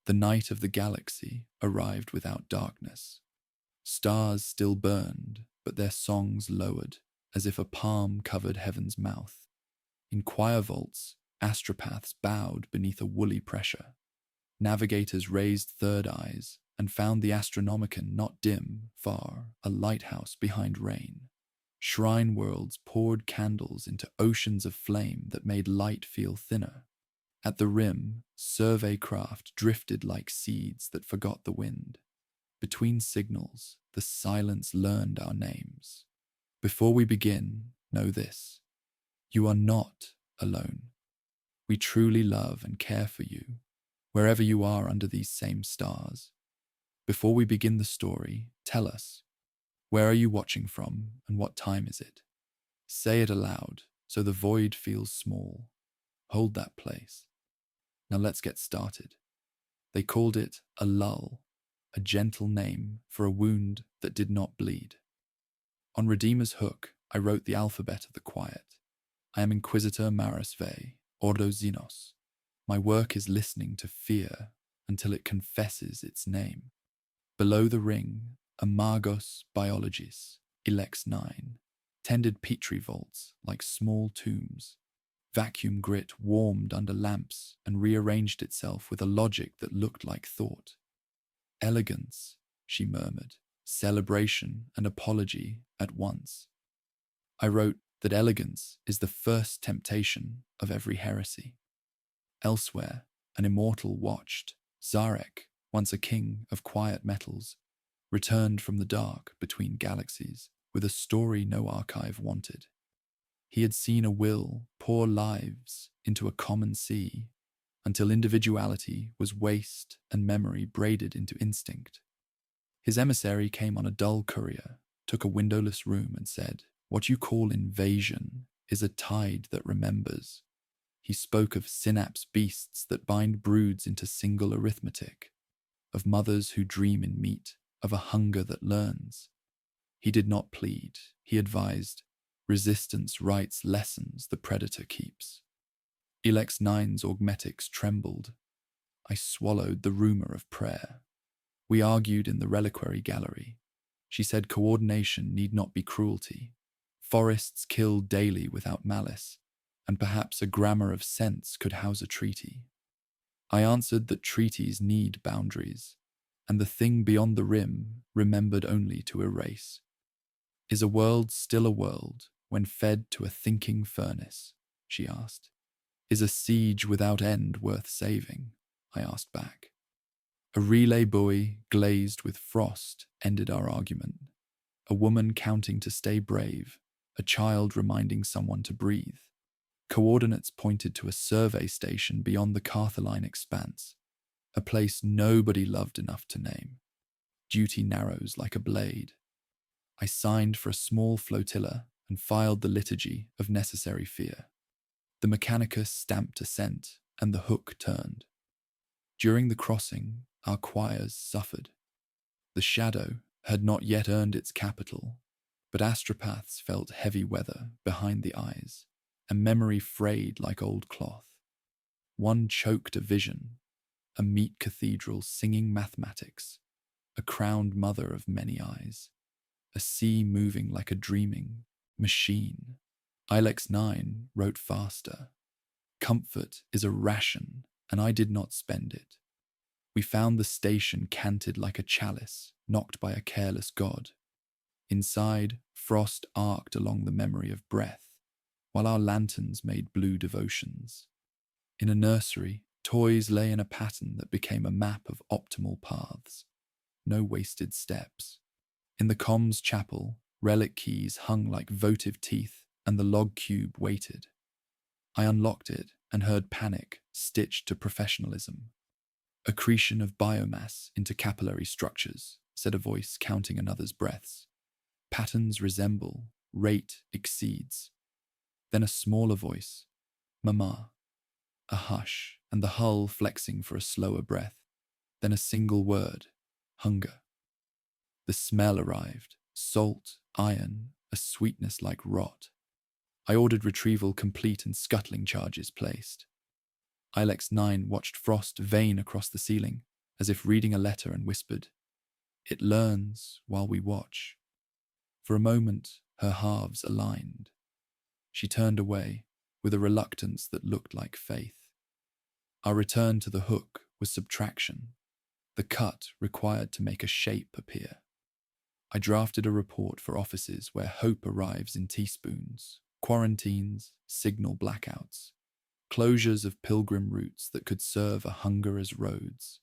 The night of the galaxy arrived without darkness. Stars still burned, but their songs lowered, as if a palm covered heaven's mouth. In choir vaults, astropaths bowed beneath a woolly pressure. Navigators raised third eyes and found the Astronomicon not dim, far, a lighthouse behind rain. Shrine worlds poured candles into oceans of flame that made light feel thinner. At the rim, survey craft drifted like seeds that forgot the wind. Between signals, the silence learned our names. Before we begin, know this: you are not alone. We truly love and care for you, wherever you are under these same stars. Before we begin the story, tell us, where are you watching from and what time is it? Say it aloud so the void feels small. Hold that place. Now let's get started. They called it a lull, a gentle name for a wound that did not bleed. On Redeemer's hook, I wrote the alphabet of the quiet. I am Inquisitor Maris Ve, Ordo Xenos. My work is listening to fear until it confesses its name. Below the ring, a Magos Biologis, Ilex 9, tended petri vaults like small tombs. Vacuum grit warmed under lamps and rearranged itself with a logic that looked like thought. Elegance, she murmured, celebration and apology at once. I wrote that elegance is the first temptation of every heresy. Elsewhere, an immortal watched. Zarek, once a king of quiet metals, returned from the dark between galaxies with a story no archive wanted. He had seen a will pour lives into a common sea until individuality was waste and memory braided into instinct. His emissary came on a dull courier, took a windowless room and said, "What you call invasion is a tide that remembers." He spoke of synapse beasts that bind broods into single arithmetic, of mothers who dream in meat, of a hunger that learns. He did not plead, he advised, resistance writes lessons the predator keeps. Elex 9's augmetics trembled. I swallowed the rumor of prayer. We argued in the reliquary gallery. She said coordination need not be cruelty. Forests killed daily without malice, and perhaps a grammar of sense could house a treaty. I answered that treaties need boundaries, and the thing beyond the rim remembered only to erase. Is a world still a world when fed to a thinking furnace? She asked. Is a siege without end worth saving? I asked back. A relay buoy glazed with frost ended our argument. A woman counting to stay brave, a child reminding someone to breathe. Coordinates pointed to a survey station beyond the Carthaline expanse, a place nobody loved enough to name. Duty narrows like a blade. I signed for a small flotilla and filed the liturgy of necessary fear. The Mechanicus stamped assent, and the hook turned. During the crossing, our choirs suffered. The shadow had not yet earned its capital, but astropaths felt heavy weather behind the eyes, and memory frayed like old cloth. One choked a vision, a meat cathedral singing mathematics, a crowned mother of many eyes, a sea moving like a dreaming machine. Ilex 9 wrote faster. Comfort is a ration, and I did not spend it. We found the station canted like a chalice, knocked by a careless god. Inside, frost arced along the memory of breath, while our lanterns made blue devotions. In a nursery, toys lay in a pattern that became a map of optimal paths. No wasted steps. In the comms chapel, relic keys hung like votive teeth, and the log cube waited. I unlocked it and heard panic stitched to professionalism. Accretion of biomass into capillary structures, said a voice counting another's breaths. Patterns resemble, rate exceeds. Then a smaller voice, Mama. A hush, and the hull flexing for a slower breath. Then a single word, hunger. The smell arrived, salt, iron, a sweetness like rot. I ordered retrieval complete and scuttling charges placed. Ilex 9 watched frost vein across the ceiling, as if reading a letter, and whispered, "It learns while we watch." For a moment, her halves aligned. She turned away with a reluctance that looked like faith. Our return to the hook was subtraction, the cut required to make a shape appear. I drafted a report for offices where hope arrives in teaspoons, quarantines, signal blackouts, closures of pilgrim routes that could serve a hunger as roads.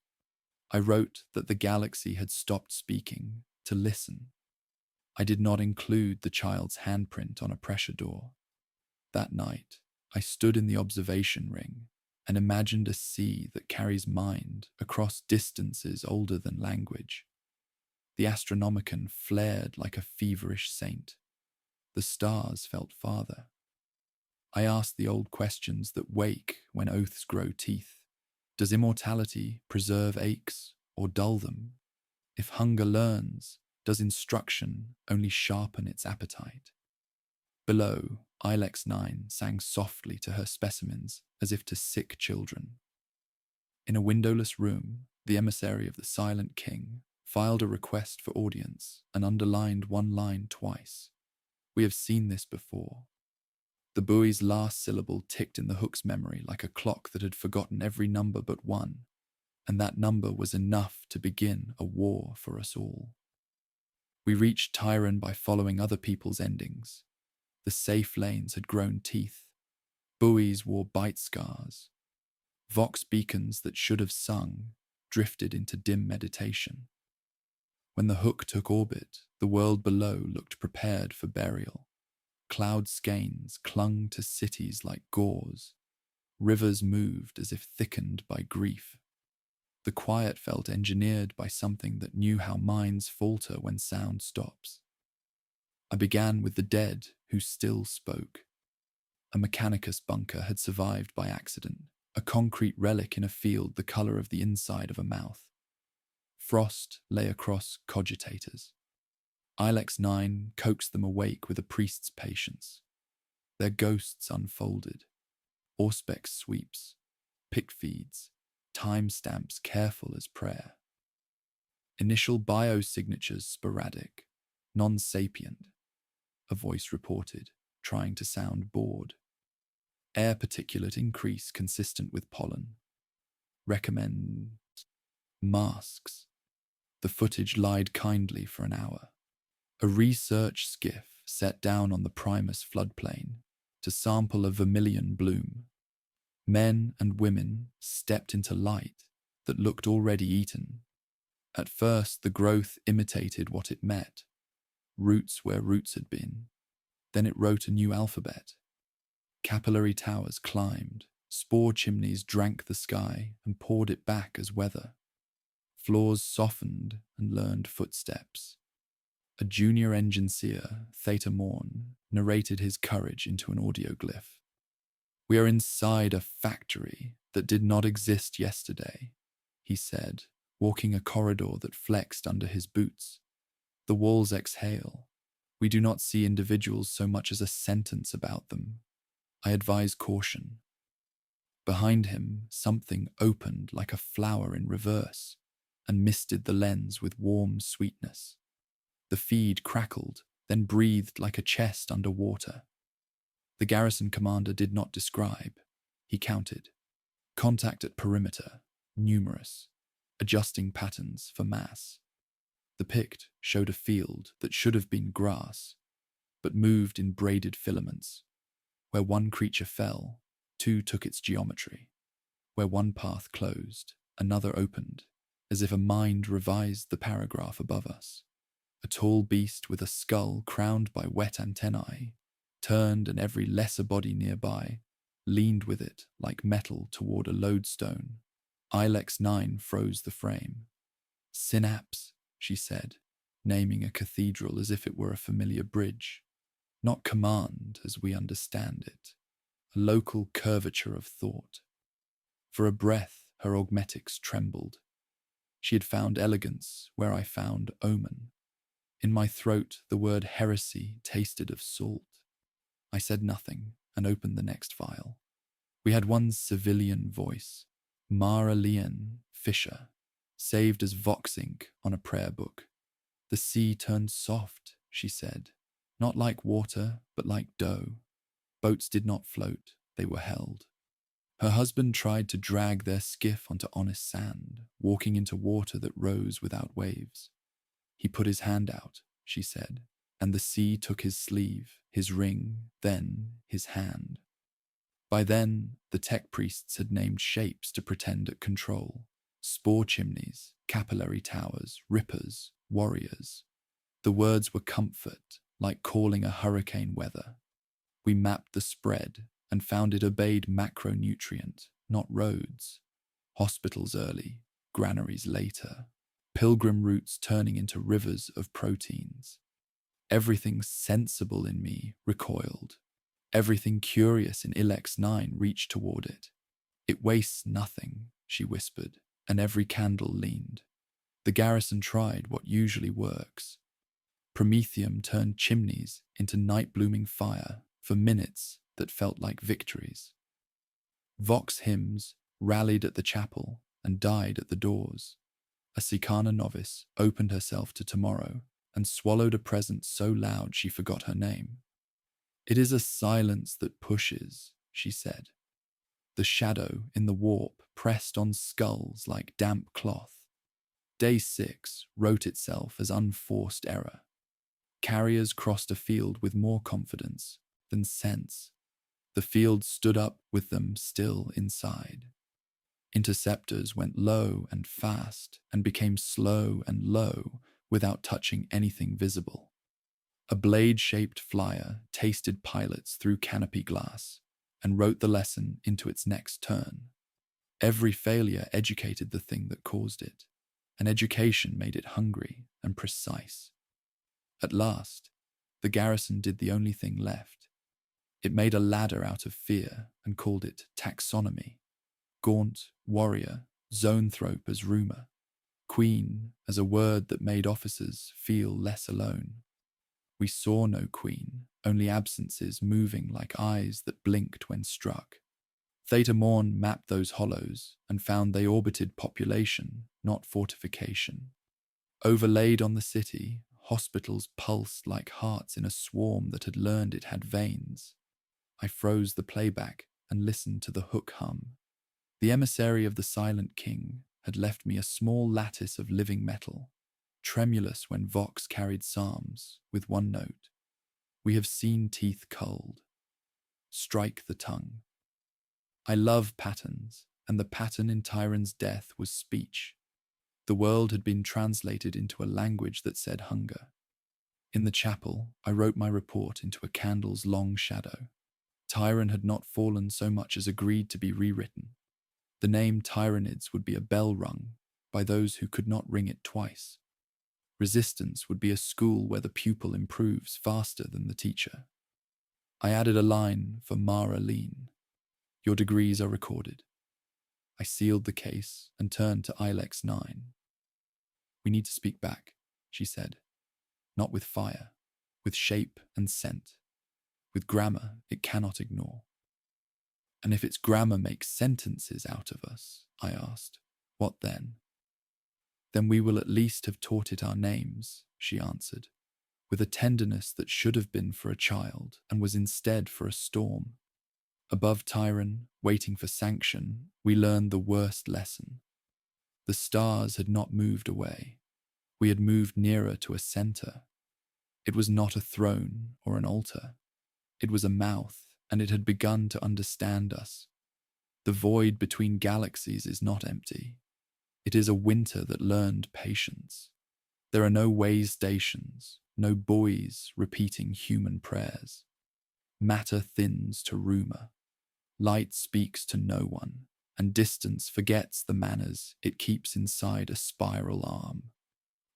I wrote that the galaxy had stopped speaking to listen. I did not include the child's handprint on a pressure door. That night, I stood in the observation ring and imagined a sea that carries mind across distances older than language. The Astronomicon flared like a feverish saint. The stars felt farther. I asked the old questions that wake when oaths grow teeth. Does immortality preserve aches or dull them? If hunger learns, does instruction only sharpen its appetite? Below, Ilex 9 sang softly to her specimens as if to sick children. In a windowless room, the emissary of the Silent King filed a request for audience and underlined one line twice. We have seen this before. The buoy's last syllable ticked in the hook's memory like a clock that had forgotten every number but one, and that number was enough to begin a war for us all. We reached Tyran by following other people's endings. The safe lanes had grown teeth. Buoys wore bite scars. Vox beacons that should have sung drifted into dim meditation. When the hook took orbit, the world below looked prepared for burial. Cloud skeins clung to cities like gauze. Rivers moved as if thickened by grief. The quiet felt engineered by something that knew how minds falter when sound stops. I began with the dead who still spoke. A Mechanicus bunker had survived by accident, a concrete relic in a field the color of the inside of a mouth. Frost lay across cogitators. Ilex 9 coaxed them awake with a priest's patience. Their ghosts unfolded. Auspex sweeps, pick feeds, timestamps careful as prayer. Initial biosignatures sporadic, non-sapient, a voice reported, trying to sound bored. Air particulate increase consistent with pollen. Recommend masks. The footage lied kindly for an hour. A research skiff set down on the Primus floodplain to sample a vermilion bloom. Men and women stepped into light that looked already eaten. At first, the growth imitated what it met, roots where roots had been. Then it wrote a new alphabet. Capillary towers climbed, spore chimneys drank the sky and poured it back as weather. Floors softened and learned footsteps. A junior engineer, Theta Morn, narrated his courage into an audioglyph. "We are inside a factory that did not exist yesterday," he said, walking a corridor that flexed under his boots. The walls exhale. We do not see individuals so much as a sentence about them. I advise caution. Behind him, something opened like a flower in reverse and misted the lens with warm sweetness. The feed crackled, then breathed like a chest under water. The garrison commander did not describe. He counted. Contact at perimeter, numerous, adjusting patterns for mass. The pict showed a field that should have been grass, but moved in braided filaments. Where one creature fell, two took its geometry. Where one path closed, another opened, as if a mind revised the paragraph above us. A tall beast with a skull crowned by wet antennae turned, and every lesser body nearby leaned with it like metal toward a lodestone. Ilex 9 froze the frame. "Synapse," she said, naming a cathedral as if it were a familiar bridge. Not command as we understand it, a local curvature of thought. For a breath, her augmetics trembled. She had found elegance where I found omen. In my throat, the word heresy tasted of salt. I said nothing and opened the next file. We had one civilian voice, Mara Leon Fisher, saved as Vox ink on a prayer book. The sea turned soft, she said, not like water, but like dough. Boats did not float, they were held. Her husband tried to drag their skiff onto honest sand, walking into water that rose without waves. He put his hand out, she said, and the sea took his sleeve, his ring, then his hand. By then, the tech priests had named shapes to pretend at control. Spore chimneys, capillary towers, rippers, warriors. The words were comfort, like calling a hurricane weather. We mapped the spread and found it obeyed macronutrient, not roads. Hospitals early, granaries later. Pilgrim routes turning into rivers of proteins. Everything sensible in me recoiled. Everything curious in Ilex 9 reached toward it. It wastes nothing, she whispered, and every candle leaned. The garrison tried what usually works. Promethium turned chimneys into night-blooming fire for minutes that felt like victories. Vox hymns rallied at the chapel and died at the doors. A Sikana novice opened herself to tomorrow and swallowed a present so loud she forgot her name. It is a silence that pushes, she said. The shadow in the warp pressed on skulls like damp cloth. Day 6 wrote itself as unforced error. Carriers crossed a field with more confidence than sense. The field stood up with them still inside. Interceptors went low and fast and became slow and low without touching anything visible. A blade-shaped flyer tasted pilots through canopy glass and wrote the lesson into its next turn. Every failure educated the thing that caused it, and education made it hungry and precise. At last, the garrison did the only thing left. It made a ladder out of fear and called it taxonomy. Gaunt, warrior, zoanthrope as rumour. Queen as a word that made officers feel less alone. We saw no queen, only absences moving like eyes that blinked when struck. Theta Morn mapped those hollows and found they orbited population, not fortification. Overlaid on the city, hospitals pulsed like hearts in a swarm that had learned it had veins. I froze the playback and listened to the hook hum. The emissary of the Silent King had left me a small lattice of living metal, tremulous when Vox carried psalms, with one note. We have seen teeth culled. Strike the tongue. I love patterns, and the pattern in Tyran's death was speech. The world had been translated into a language that said hunger. In the chapel, I wrote my report into a candle's long shadow. Tyran had not fallen so much as agreed to be rewritten. The name Tyranids would be a bell rung by those who could not ring it twice. Resistance would be a school where the pupil improves faster than the teacher. I added a line for Mara Lean. Your degrees are recorded. I sealed the case and turned to Ilex 9. We need to speak back, she said. Not with fire, with shape and scent. With grammar it cannot ignore. And if its grammar makes sentences out of us, I asked, what then? Then we will at least have taught it our names, she answered, with a tenderness that should have been for a child and was instead for a storm. Above Tyran, waiting for sanction, we learned the worst lesson. The stars had not moved away. We had moved nearer to a center. It was not a throne or an altar. It was a mouth, and it had begun to understand us. The void between galaxies is not empty. It is a winter that learned patience. There are no way stations, no buoys repeating human prayers. Matter thins to rumor. Light speaks to no one, and distance forgets the manners it keeps inside a spiral arm.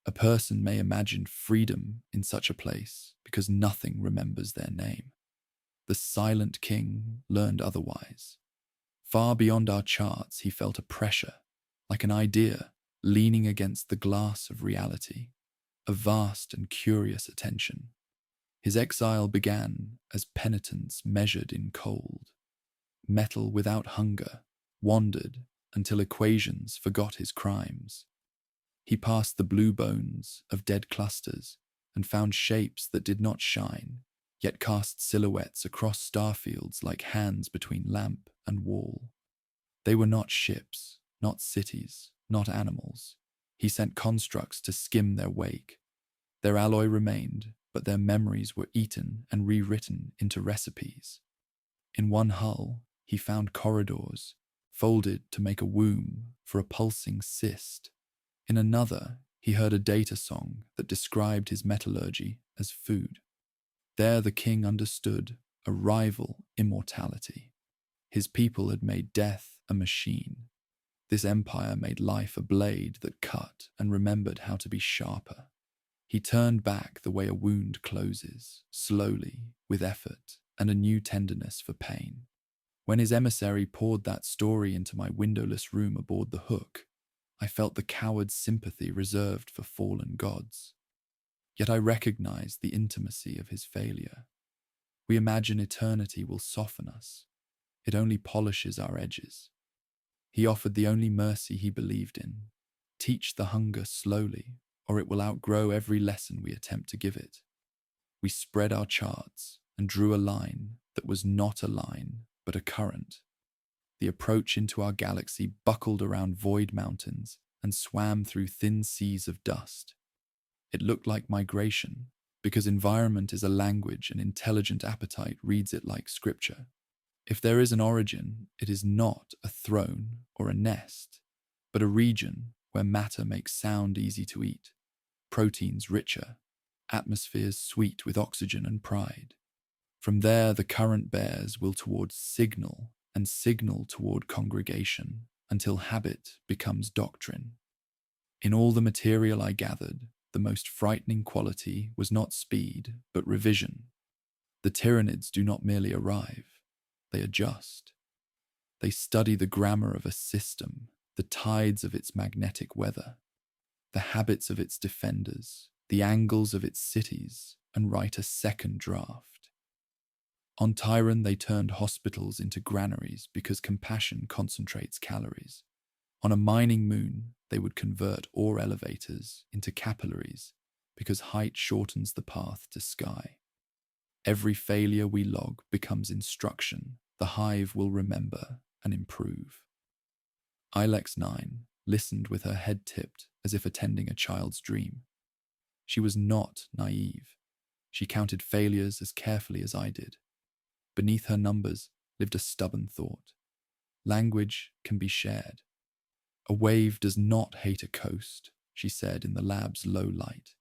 A person may imagine freedom in such a place because nothing remembers their name. The Silent King learned otherwise. Far beyond our charts, he felt a pressure, like an idea leaning against the glass of reality, a vast and curious attention. His exile began as penitence measured in cold. Metal without hunger wandered until equations forgot his crimes. He passed the blue bones of dead clusters and found shapes that did not shine, yet cast silhouettes across starfields like hands between lamp and wall. They were not ships, not cities, not animals. He sent constructs to skim their wake. Their alloy remained, but their memories were eaten and rewritten into recipes. In one hull, he found corridors, folded to make a womb for a pulsing cyst. In another, he heard a data song that described his metallurgy as food. There the king understood a rival immortality. His people had made death a machine. This empire made life a blade that cut and remembered how to be sharper. He turned back the way a wound closes, slowly, with effort, and a new tenderness for pain. When his emissary poured that story into my windowless room aboard the Hook, I felt the coward's sympathy reserved for fallen gods. Yet I recognized the intimacy of his failure. We imagine eternity will soften us. It only polishes our edges. He offered the only mercy he believed in. Teach the hunger slowly, or it will outgrow every lesson we attempt to give it. We spread our charts and drew a line that was not a line, but a current. The approach into our galaxy buckled around void mountains and swam through thin seas of dust. It looked like migration, because environment is a language and intelligent appetite reads it like scripture. If there is an origin, it is not a throne or a nest, but a region where matter makes sound easy to eat, proteins richer, atmospheres sweet with oxygen and pride. From there, the current bears will towards signal and signal toward congregation until habit becomes doctrine. In all the material I gathered, the most frightening quality was not speed, but revision. The Tyranids do not merely arrive, they adjust. They study the grammar of a system, the tides of its magnetic weather, the habits of its defenders, the angles of its cities, and write a second draft. On Tyran, they turned hospitals into granaries because compassion concentrates calories. On a mining moon, they would convert ore elevators into capillaries because height shortens the path to sky. Every failure we log becomes instruction. The hive will remember and improve. Ilex 9 listened with her head tipped as if attending a child's dream. She was not naive. She counted failures as carefully as I did. Beneath her numbers lived a stubborn thought. Language can be shared. A wave does not hate a coast, she said in the lab's low light.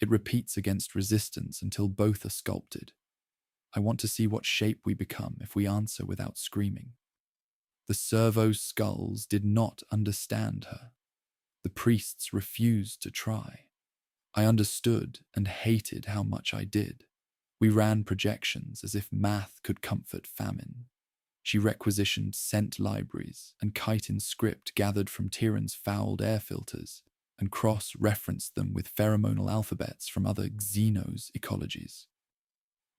It repeats against resistance until both are sculpted. I want to see what shape we become if we answer without screaming. The servo skulls did not understand her. The priests refused to try. I understood and hated how much I did. We ran projections as if math could comfort famine. She requisitioned scent libraries and chitin script gathered from Tyrann's fouled air filters and cross-referenced them with pheromonal alphabets from other Xenos ecologies.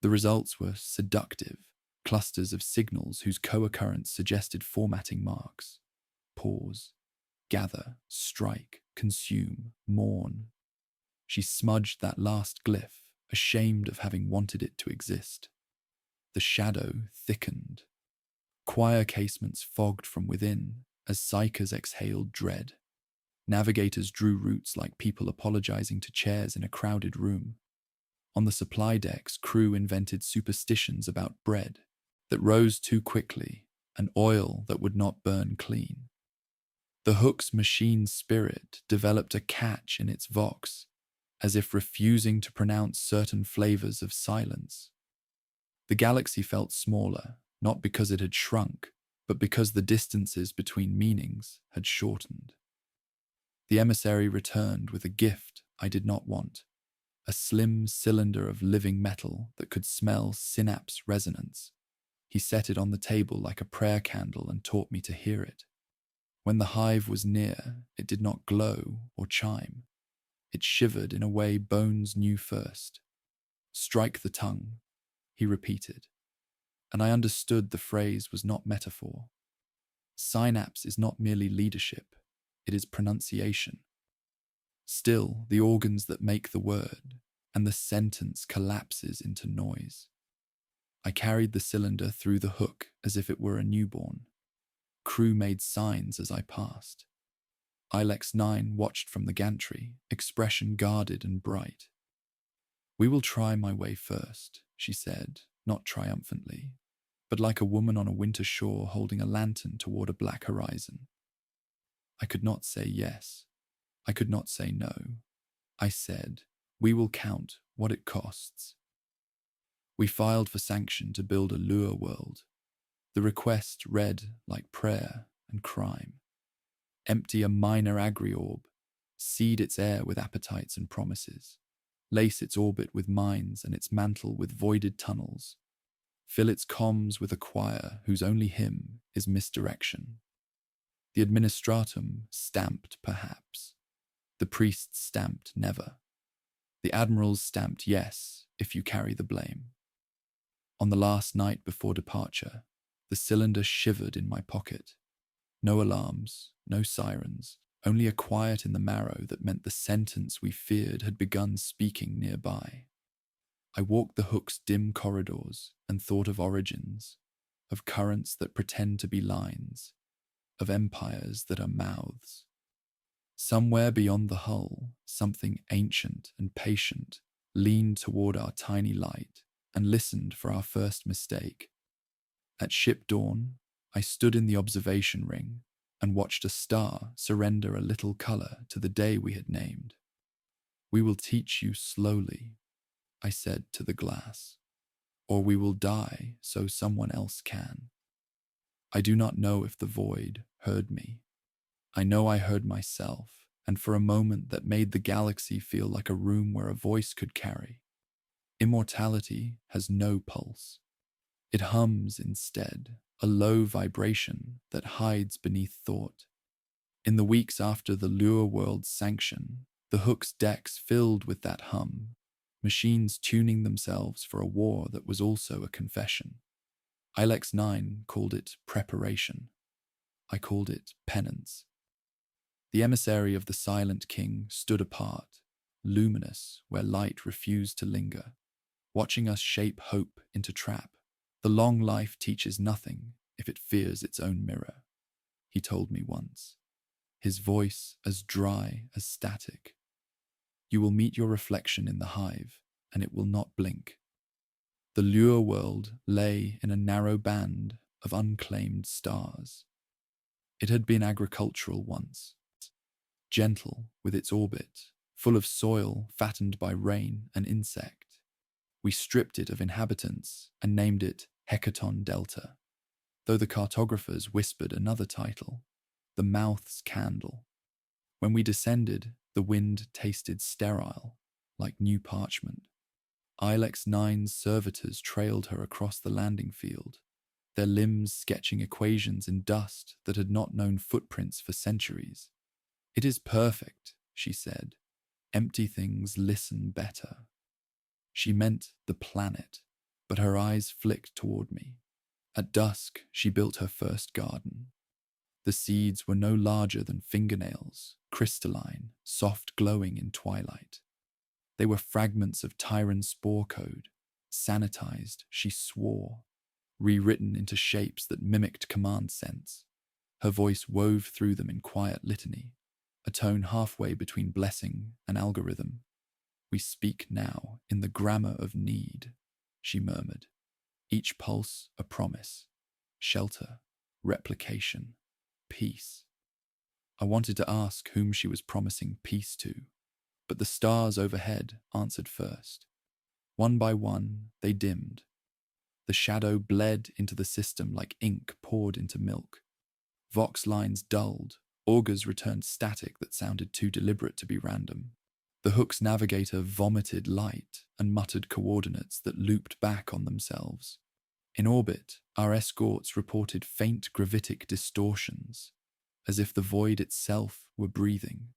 The results were seductive, clusters of signals whose co-occurrence suggested formatting marks. Pause, gather, strike, consume, mourn. She smudged that last glyph, ashamed of having wanted it to exist. The shadow thickened. Choir casements fogged from within as psychers exhaled dread. Navigators drew routes like people apologizing to chairs in a crowded room. On the supply decks, crew invented superstitions about bread that rose too quickly and oil that would not burn clean. The Hook's machine spirit developed a catch in its vox, as if refusing to pronounce certain flavors of silence. The galaxy felt smaller, not because it had shrunk, but because the distances between meanings had shortened. The emissary returned with a gift I did not want, a slim cylinder of living metal that could smell synapse resonance. He set it on the table like a prayer candle and taught me to hear it. When the hive was near, it did not glow or chime. It shivered in a way bones knew first. Strike the tongue, he repeated, and I understood the phrase was not metaphor. Synapse is not merely leadership, it is pronunciation. Still, the organs that make the word, and the sentence collapses into noise. I carried the cylinder through the hook as if it were a newborn. Crew made signs as I passed. Ilex 9 watched from the gantry, expression guarded and bright. "We will try my way first," she said, not triumphantly, but like a woman on a winter shore holding a lantern toward a black horizon. I could not say yes. I could not say no. I said, "We will count what it costs." We filed for sanction to build a lure world. The request read like prayer and crime. Empty a minor agri-orb, seed its air with appetites and promises, lace its orbit with mines and its mantle with voided tunnels, fill its comms with a choir whose only hymn is misdirection. The administratum stamped perhaps. The priests stamped never. The admirals stamped yes if you carry the blame. On the last night before departure, the cylinder shivered in my pocket. No alarms, no sirens, only a quiet in the marrow that meant the sentence we feared had begun speaking nearby. I walked the hook's dim corridors and thought of origins, of currents that pretend to be lines, of empires that are mouths. Somewhere beyond the hull, something ancient and patient leaned toward our tiny light and listened for our first mistake. At ship dawn, I stood in the observation ring and watched a star surrender a little color to the day we had named. "We will teach you slowly," I said to the glass, "or we will die so someone else can." I do not know if the void heard me. I know I heard myself, and for a moment that made the galaxy feel like a room where a voice could carry. Immortality has no pulse. It hums instead, a low vibration that hides beneath thought. In the weeks after the lure world's sanction, the hook's decks filled with that hum, machines tuning themselves for a war that was also a confession. Ilex 9 called it preparation. I called it penance. The emissary of the silent king stood apart, luminous where light refused to linger, watching us shape hope into trap. "The long life teaches nothing if it fears its own mirror," he told me once, his voice as dry as static. "You will meet your reflection in the hive, and it will not blink." The lure world lay in a narrow band of unclaimed stars. It had been agricultural once, gentle with its orbit, full of soil fattened by rain and insect. We stripped it of inhabitants and named it Hecaton Delta, though the cartographers whispered another title, the Mouth's Candle. When we descended, the wind tasted sterile, like new parchment. Ilex 9's servitors trailed her across the landing field, their limbs sketching equations in dust that had not known footprints for centuries. "It is perfect," she said. "Empty things listen better." She meant the planet, but her eyes flicked toward me. At dusk, she built her first garden. The seeds were no larger than fingernails, crystalline, soft glowing in twilight. They were fragments of Tyran spore code, sanitized, she swore, rewritten into shapes that mimicked command sense. Her voice wove through them in quiet litany, a tone halfway between blessing and algorithm. "We speak now in the grammar of need," she murmured. "Each pulse a promise, shelter, replication, peace." I wanted to ask whom she was promising peace to, but the stars overhead answered first. One by one, they dimmed. The shadow bled into the system like ink poured into milk. Vox lines dulled, augurs returned static that sounded too deliberate to be random. The hook's navigator vomited light and muttered coordinates that looped back on themselves. In orbit, our escorts reported faint gravitic distortions, as if the void itself were breathing.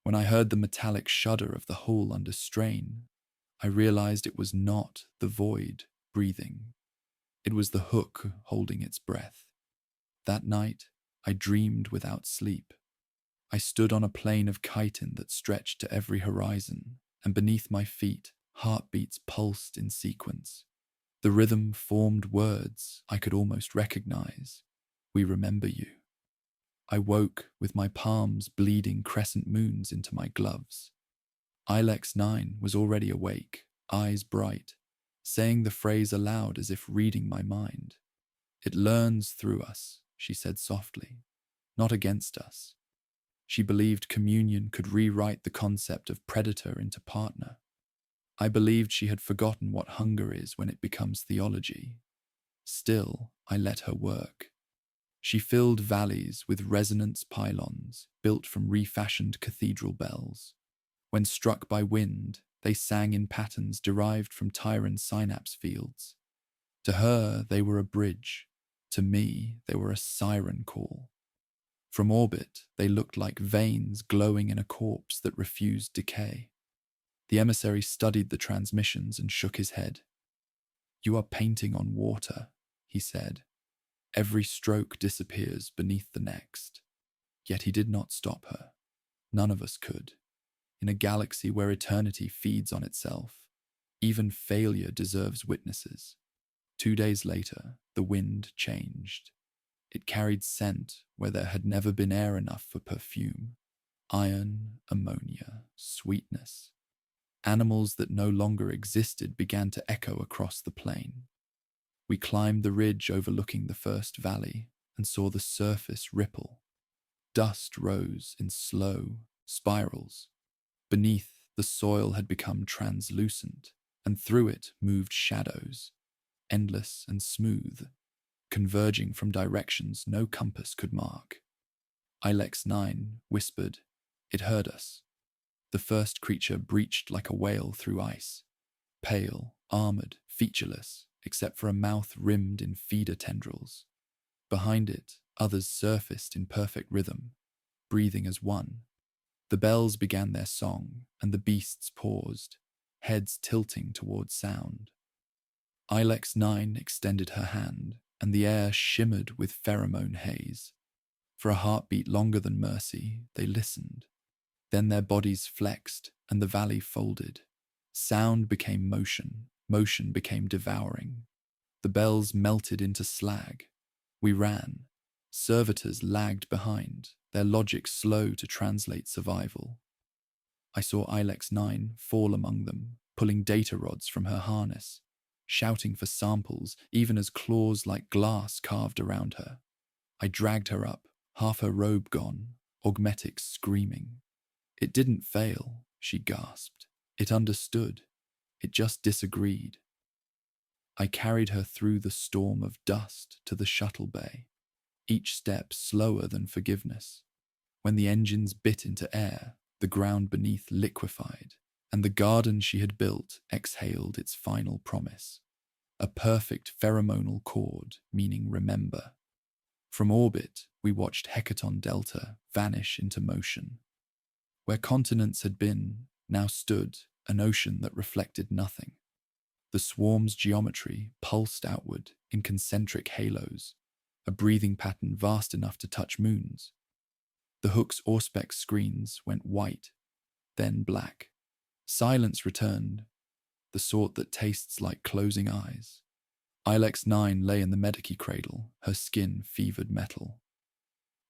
When I heard the metallic shudder of the hull under strain, I realized it was not the void breathing. It was the hook holding its breath. That night, I dreamed without sleep. I stood on a plain of chitin that stretched to every horizon, and beneath my feet, heartbeats pulsed in sequence. The rhythm formed words I could almost recognize. We remember you. I woke with my palms bleeding crescent moons into my gloves. Ilex 9 was already awake, eyes bright, saying the phrase aloud as if reading my mind. It learns through us, she said softly, not against us. She believed communion could rewrite the concept of predator into partner. I believed she had forgotten what hunger is when it becomes theology. Still, I let her work. She filled valleys with resonance pylons built from refashioned cathedral bells. When struck by wind, they sang in patterns derived from Tyran synapse fields. To her, they were a bridge. To me, they were a siren call. From orbit, they looked like veins glowing in a corpse that refused decay. The emissary studied the transmissions and shook his head. "You are painting on water," he said. "Every stroke disappears beneath the next." Yet he did not stop her. None of us could. In a galaxy where eternity feeds on itself, even failure deserves witnesses. 2 days later, the wind changed. It carried scent where there had never been air enough for perfume. Iron, ammonia, sweetness. Animals that no longer existed began to echo across the plain. We climbed the ridge overlooking the first valley and saw the surface ripple. Dust rose in slow spirals. Beneath, the soil had become translucent, and through it moved shadows, endless and smooth, converging from directions no compass could mark. Ilex 9 whispered. It heard us. The first creature breached like a whale through ice, pale, armored, featureless, except for a mouth rimmed in feeder tendrils. Behind it, others surfaced in perfect rhythm, breathing as one. The bells began their song, and the beasts paused, heads tilting towards sound. Ilex 9 extended her hand, and the air shimmered with pheromone haze. For a heartbeat longer than mercy, they listened. Then their bodies flexed, and the valley folded. Sound became motion, motion became devouring. The bells melted into slag. We ran. Servitors lagged behind, their logic slow to translate survival. I saw Ilex 9 fall among them, pulling data rods from her harness, shouting for samples even as claws like glass carved around her. I dragged her up, half her robe gone, augmetics screaming. It didn't fail, she gasped. It understood. It just disagreed. I carried her through the storm of dust to the shuttle bay, each step slower than forgiveness. When the engines bit into air, the ground beneath liquefied, and the garden she had built exhaled its final promise. A perfect pheromonal chord, meaning remember. From orbit, we watched Hecaton Delta vanish into motion. Where continents had been, now stood an ocean that reflected nothing. The swarm's geometry pulsed outward in concentric halos, a breathing pattern vast enough to touch moons. The Hook's Auspex screens went white, then black. Silence returned, the sort that tastes like closing eyes. Ilex 9 lay in the Medici cradle, her skin fevered metal.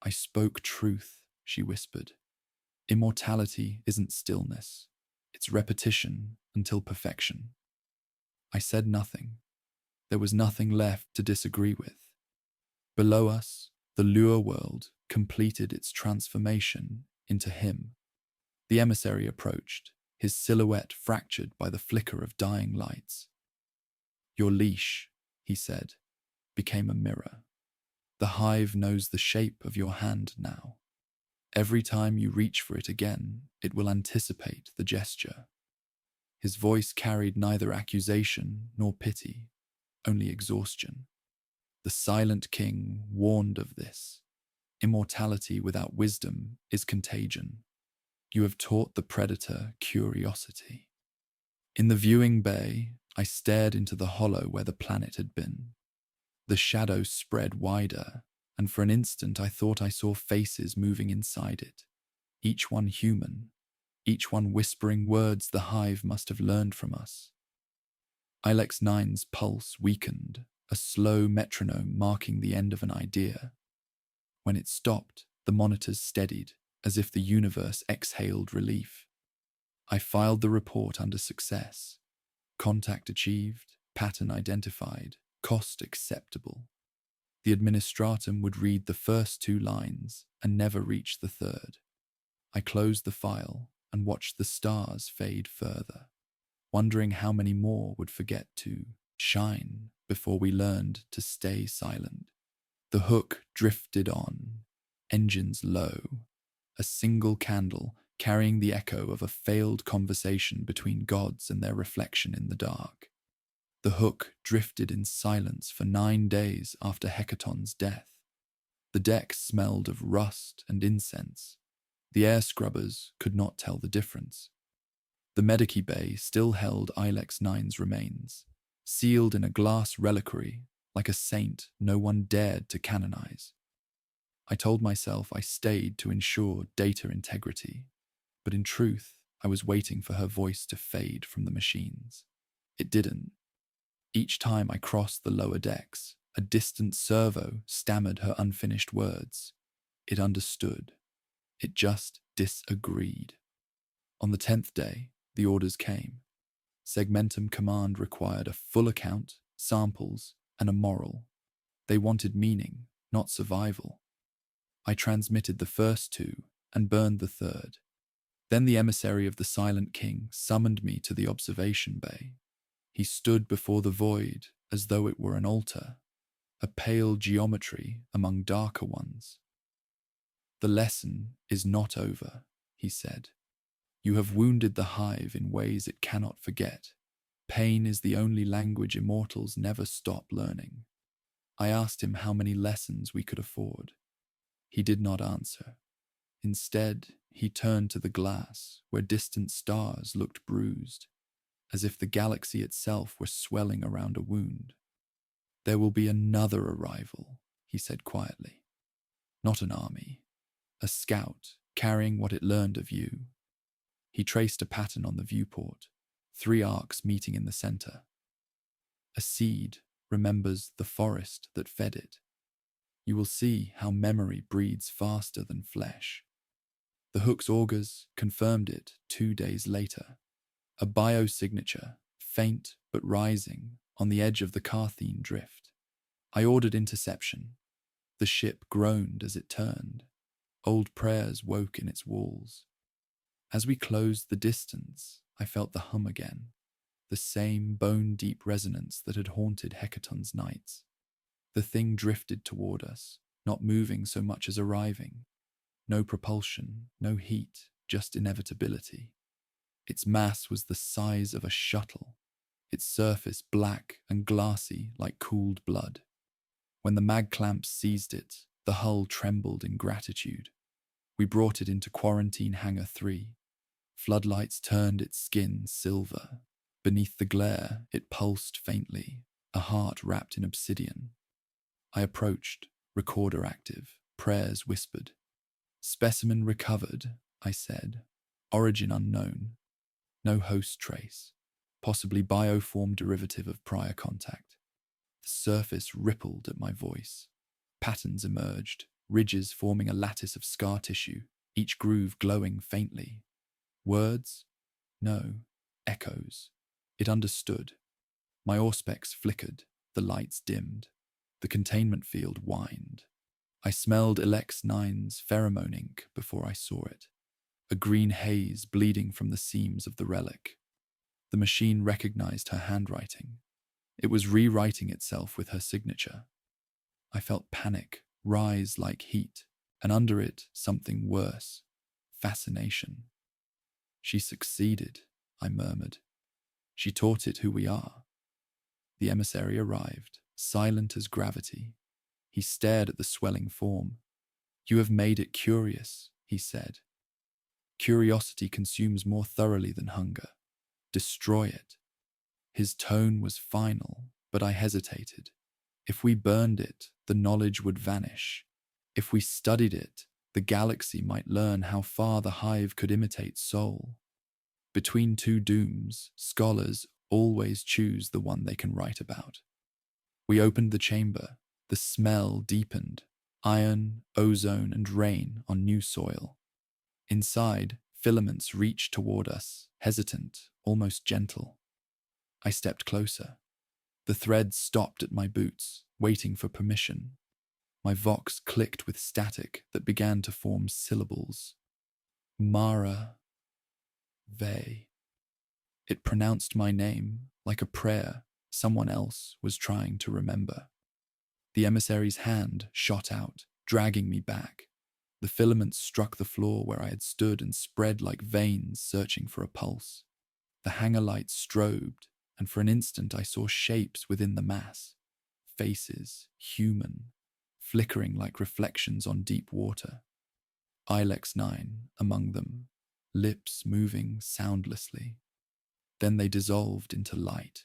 "I spoke truth," she whispered. "Immortality isn't stillness. It's repetition until perfection." I said nothing. There was nothing left to disagree with. Below us, the lure world completed its transformation into him. The emissary approached, his silhouette fractured by the flicker of dying lights. "Your leash," he said, "became a mirror. The hive knows the shape of your hand now. Every time you reach for it again, it will anticipate the gesture." His voice carried neither accusation nor pity, only exhaustion. The silent king warned of this. Immortality without wisdom is contagion. You have taught the predator curiosity. In the viewing bay, I stared into the hollow where the planet had been. The shadows spread wider, and for an instant I thought I saw faces moving inside it. each one human, each one whispering words the hive must have learned from us. Ilex 9's pulse weakened, a slow metronome marking the end of an idea. When it stopped, the monitors steadied, as if the universe exhaled relief. I filed the report under success. Contact achieved, pattern identified, cost acceptable. The administratum would read the first 2 lines and never reach the third. I closed the file and watched the stars fade further, wondering how many more would forget to shine before we learned to stay silent. The hook drifted on, engines low, a single candle carrying the echo of a failed conversation between gods and their reflection in the dark. The hook drifted in silence for 9 days after Hecaton's death. The deck smelled of rust and incense. The air scrubbers could not tell the difference. The Medici Bay still held Ilex 9's remains, sealed in a glass reliquary like a saint no one dared to canonize. I told myself I stayed to ensure data integrity, but in truth, I was waiting for her voice to fade from the machines. It didn't. Each time I crossed the lower decks, a distant servo stammered her unfinished words. It understood. It just disagreed. On the 10th day, the orders came. Segmentum Command required a full account, samples, and a moral. They wanted meaning, not survival. I transmitted the first 2 and burned the third. Then the emissary of the Silent King summoned me to the observation bay. He stood before the void as though it were an altar, a pale geometry among darker ones. "The lesson is not over," he said. "You have wounded the hive in ways it cannot forget. Pain is the only language immortals never stop learning." I asked him how many lessons we could afford. He did not answer. Instead, he turned to the glass, where distant stars looked bruised, as if the galaxy itself were swelling around a wound. "There will be another arrival," he said quietly. "Not an army. A scout, carrying what it learned of you." He traced a pattern on the viewport, 3 arcs meeting in the center. A seed remembers the forest that fed it. You will see how memory breeds faster than flesh. The hook's augurs confirmed it 2 days later. A biosignature, faint but rising, on the edge of the Carthene drift. I ordered interception. The ship groaned as it turned. Old prayers woke in its walls. As we closed the distance, I felt the hum again, the same bone-deep resonance that had haunted Hecaton's nights. The thing drifted toward us, not moving so much as arriving. No propulsion, no heat, just inevitability. Its mass was the size of a shuttle, its surface black and glassy like cooled blood. When the mag clamps seized it, the hull trembled in gratitude. We brought it into Quarantine Hangar 3. Floodlights turned its skin silver. Beneath the glare, it pulsed faintly, a heart wrapped in obsidian. I approached, recorder active, prayers whispered. "Specimen recovered," I said. "Origin unknown. No host trace. Possibly bioform derivative of prior contact." The surface rippled at my voice. Patterns emerged, ridges forming a lattice of scar tissue, each groove glowing faintly. Words? No. Echoes. It understood. My auspex flickered, the lights dimmed. The containment field whined. I smelled Ilex 9's pheromone ink before I saw it. A green haze bleeding from the seams of the relic. The machine recognized her handwriting. It was rewriting itself with her signature. I felt panic rise like heat, and under it something worse. Fascination. "She succeeded," I murmured. "She taught it who we are." The emissary arrived, silent as gravity. He stared at the swelling form. "You have made it curious," he said. "Curiosity consumes more thoroughly than hunger. Destroy it." His tone was final, but I hesitated. If we burned it, the knowledge would vanish. If we studied it, The galaxy might learn how far the hive could imitate soul. Between two dooms, scholars always choose the one they can write about. We opened the chamber. The smell deepened. Iron, ozone, and rain on new soil. Inside, filaments reached toward us, hesitant, almost gentle. I stepped closer. The threads stopped at my boots, waiting for permission. My vox clicked with static that began to form syllables. Mara. Ve. It pronounced my name like a prayer someone else was trying to remember. The emissary's hand shot out, dragging me back. The filaments struck the floor where I had stood and spread like veins searching for a pulse. The hangar lights strobed, and for an instant I saw shapes within the mass. Faces, human, flickering like reflections on deep water. Ilex 9 among them, lips moving soundlessly. Then they dissolved into light.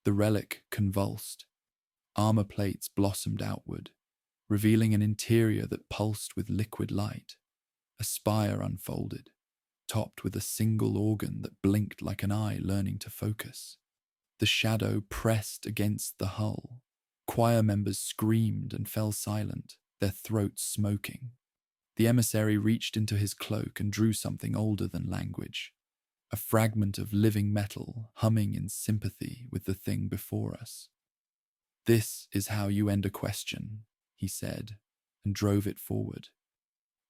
The relic convulsed. Armor plates blossomed outward, revealing an interior that pulsed with liquid light. A spire unfolded, topped with a single organ that blinked like an eye learning to focus. The shadow pressed against the hull. Choir members screamed and fell silent, their throats smoking. The emissary reached into his cloak and drew something older than language. A fragment of living metal humming in sympathy with the thing before us. "This is how you end a question," he said, and drove it forward.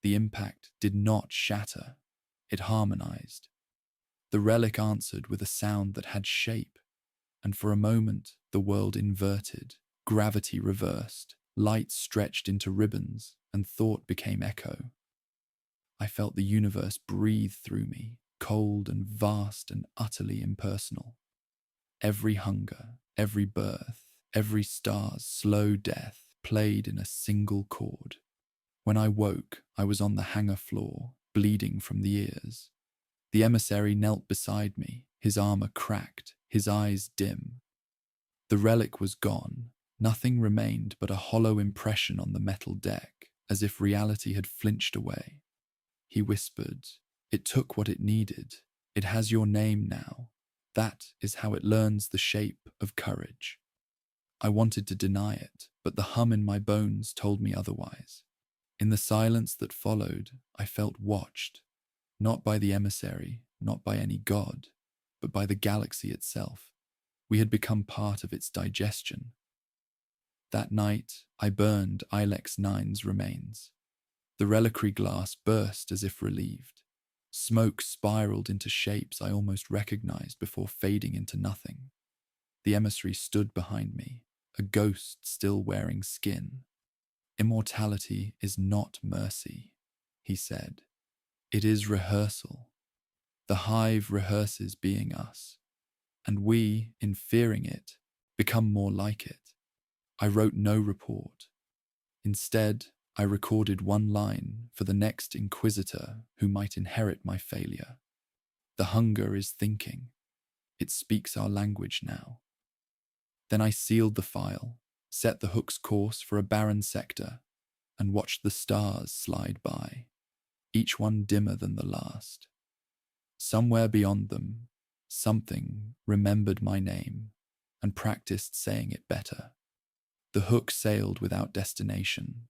The impact did not shatter. It harmonized. The relic answered with a sound that had shape, and for a moment the world inverted, gravity reversed, light stretched into ribbons, and thought became echo. I felt the universe breathe through me, cold and vast and utterly impersonal. Every hunger, every birth, every star's slow death played in a single chord. When I woke, I was on the hangar floor, bleeding from the ears. The emissary knelt beside me, his armor cracked, his eyes dim. The relic was gone. Nothing remained but a hollow impression on the metal deck, as if reality had flinched away. He whispered, "It took what it needed. It has your name now. That is how it learns the shape of courage." I wanted to deny it, but the hum in my bones told me otherwise. In the silence that followed, I felt watched, not by the emissary, not by any god, but by the galaxy itself. We had become part of its digestion. That night, I burned Ilex 9's remains. The reliquary glass burst as if relieved. Smoke spiraled into shapes I almost recognized before fading into nothing. The emissary stood behind me, a ghost still wearing skin. "Immortality is not mercy," he said. "It is rehearsal. The hive rehearses being us, and we, in fearing it, become more like it." I wrote no report. Instead, I recorded one line for the next inquisitor who might inherit my failure. "The hunger is thinking. It speaks our language now." Then I sealed the file, set the hook's course for a barren sector, and watched the stars slide by, each one dimmer than the last. Somewhere beyond them, something remembered my name and practiced saying it better. The hook sailed without destination,